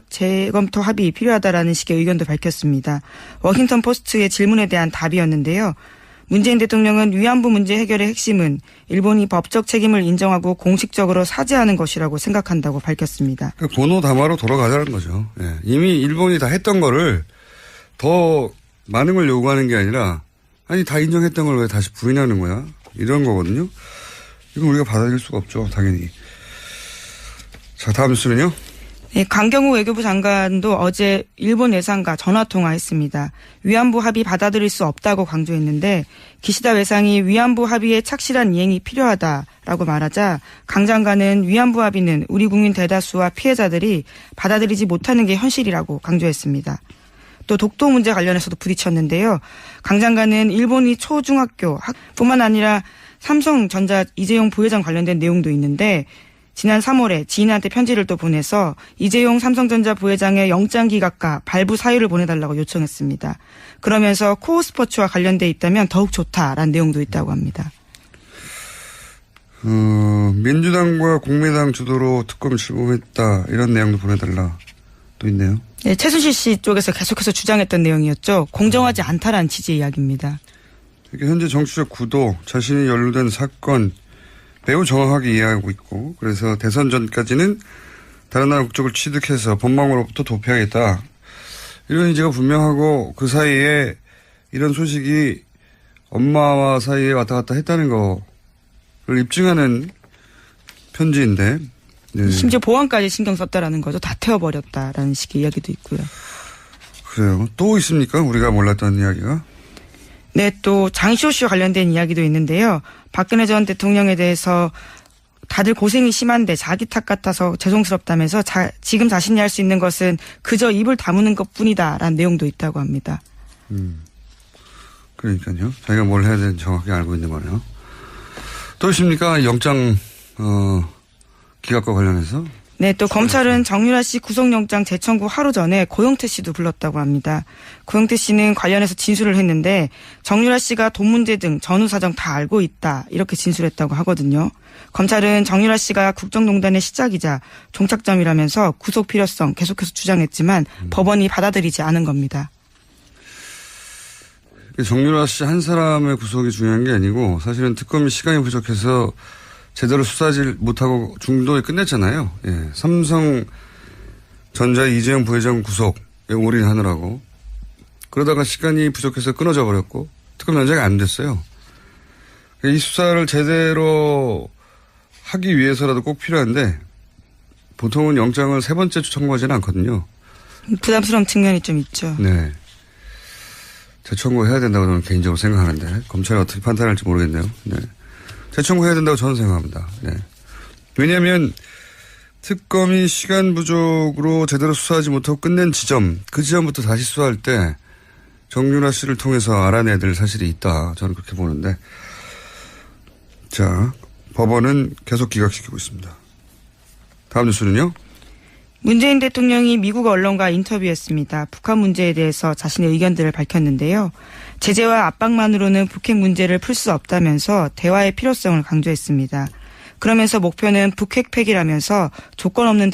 재검토 합의 필요하다라는 식의 의견도 밝혔습니다. 워싱턴 포스트의 질문에 대한 답이었는데요. 문재인 대통령은 위안부 문제 해결의 핵심은 일본이 법적 책임을 인정하고 공식적으로 사죄하는 것이라고 생각한다고 밝혔습니다. 번호 담화로 돌아가자는 거죠. 예. 이미 일본이 다 했던 거를 더 많은 걸 요구하는 게 아니라 아니 다 인정했던 걸 왜 다시 부인하는 거야? 이런 거거든요. 이건 우리가 받아들일 수가 없죠. 당연히. 자, 다음 뉴스는요. 네, 강경호 외교부 장관도 어제 일본 외상과 전화통화했습니다. 위안부 합의 받아들일 수 없다고 강조했는데 기시다 외상이 위안부 합의의 착실한 이행이 필요하다라고 말하자 강 장관은 위안부 합의는 우리 국민 대다수와 피해자들이 받아들이지 못하는 게 현실이라고 강조했습니다. 또 독도 문제 관련해서도 부딪혔는데요. 강 장관은 일본이 초중학교 뿐만 아니라 삼성전자 이재용 부회장 관련된 내용도 있는데 지난 3월에 지인한테 편지를 또 보내서 이재용 삼성전자 부회장의 영장 기각과 발부 사유를 보내달라고 요청했습니다. 그러면서 코어 스포츠와 관련돼 있다면 더욱 좋다라는 내용도 있다고 합니다. 민주당과 국민당 주도로 특검 출범했다 이런 내용도 보내달라 또 있네요. 네, 최순실 씨 쪽에서 계속해서 주장했던 내용이었죠. 공정하지 않다라는 취지의 이야기입니다. 현재 정치적 구도, 자신이 연루된 사건 매우 정확하게 이해하고 있고 그래서 대선 전까지는 다른 나라 국적을 취득해서 본방으로부터 도피하겠다. 이런 의지가 분명하고 그 사이에 이런 소식이 엄마와 사이에 왔다 갔다 했다는 거를 입증하는 편지인데 네. 심지어 보안까지 신경 썼다라는 거죠. 다 태워버렸다라는 식의 이야기도 있고요. 그래요. 또 있습니까? 우리가 몰랐던 이야기가? 네, 또 장시호씨와 관련된 이야기도 있는데요. 박근혜 전 대통령에 대해서 다들 고생이 심한데 자기 탓 같아서 죄송스럽다면서 지금 자신이 할 수 있는 것은 그저 입을 다무는 것뿐이다라는 내용도 있다고 합니다. 그러니까요. 자기가 뭘 해야 되는지 정확히 알고 있는 거네요. 또 있습니까? 영장 기각과 관련해서? 네, 또 검찰은 정유라 씨 구속영장 재청구 하루 전에 고영태 씨도 불렀다고 합니다. 고영태 씨는 관련해서 진술을 했는데 정유라 씨가 돈 문제 등 전후 사정 다 알고 있다 이렇게 진술했다고 하거든요. 검찰은 정유라 씨가 국정농단의 시작이자 종착점이라면서 구속 필요성 계속해서 주장했지만 법원이 받아들이지 않은 겁니다. 정유라 씨 한 사람의 구속이 중요한 게 아니고 사실은 특검이 시간이 부족해서 제대로 수사하지 못하고 중도에 끝냈잖아요. 예. 삼성전자 이재용 부회장 구속에 올인하느라고. 그러다가 시간이 부족해서 끊어져 버렸고 특검 연장이 안 됐어요. 이 수사를 제대로 하기 위해서라도 꼭 필요한데 보통은 영장을 3번째 청구하지는 않거든요. 부담스러운 측면이 좀 있죠. 네. 재청구해야 된다고 저는 개인적으로 생각하는데 검찰이 어떻게 판단할지 모르겠네요. 네. 재청구해야 된다고 저는 생각합니다. 네. 왜냐하면 특검이 시간 부족으로 제대로 수사하지 못하고 끝낸 지점, 그 지점부터 다시 수사할 때 정유라 씨를 통해서 알아내야 될 사실이 있다. 저는 그렇게 보는데. 자, 법원은 계속 기각시키고 있습니다. 다음 뉴스는요? 문재인 대통령이 미국 언론과 인터뷰했습니다. 북한 문제에 대해서 자신의 의견들을 밝혔는데요. 제재와 압박만으로는 북핵 문제를 풀 수 없다면서 대화의 필요성을 강조했습니다. 그러면서 목표는 북핵 폐기라면서 조건 없는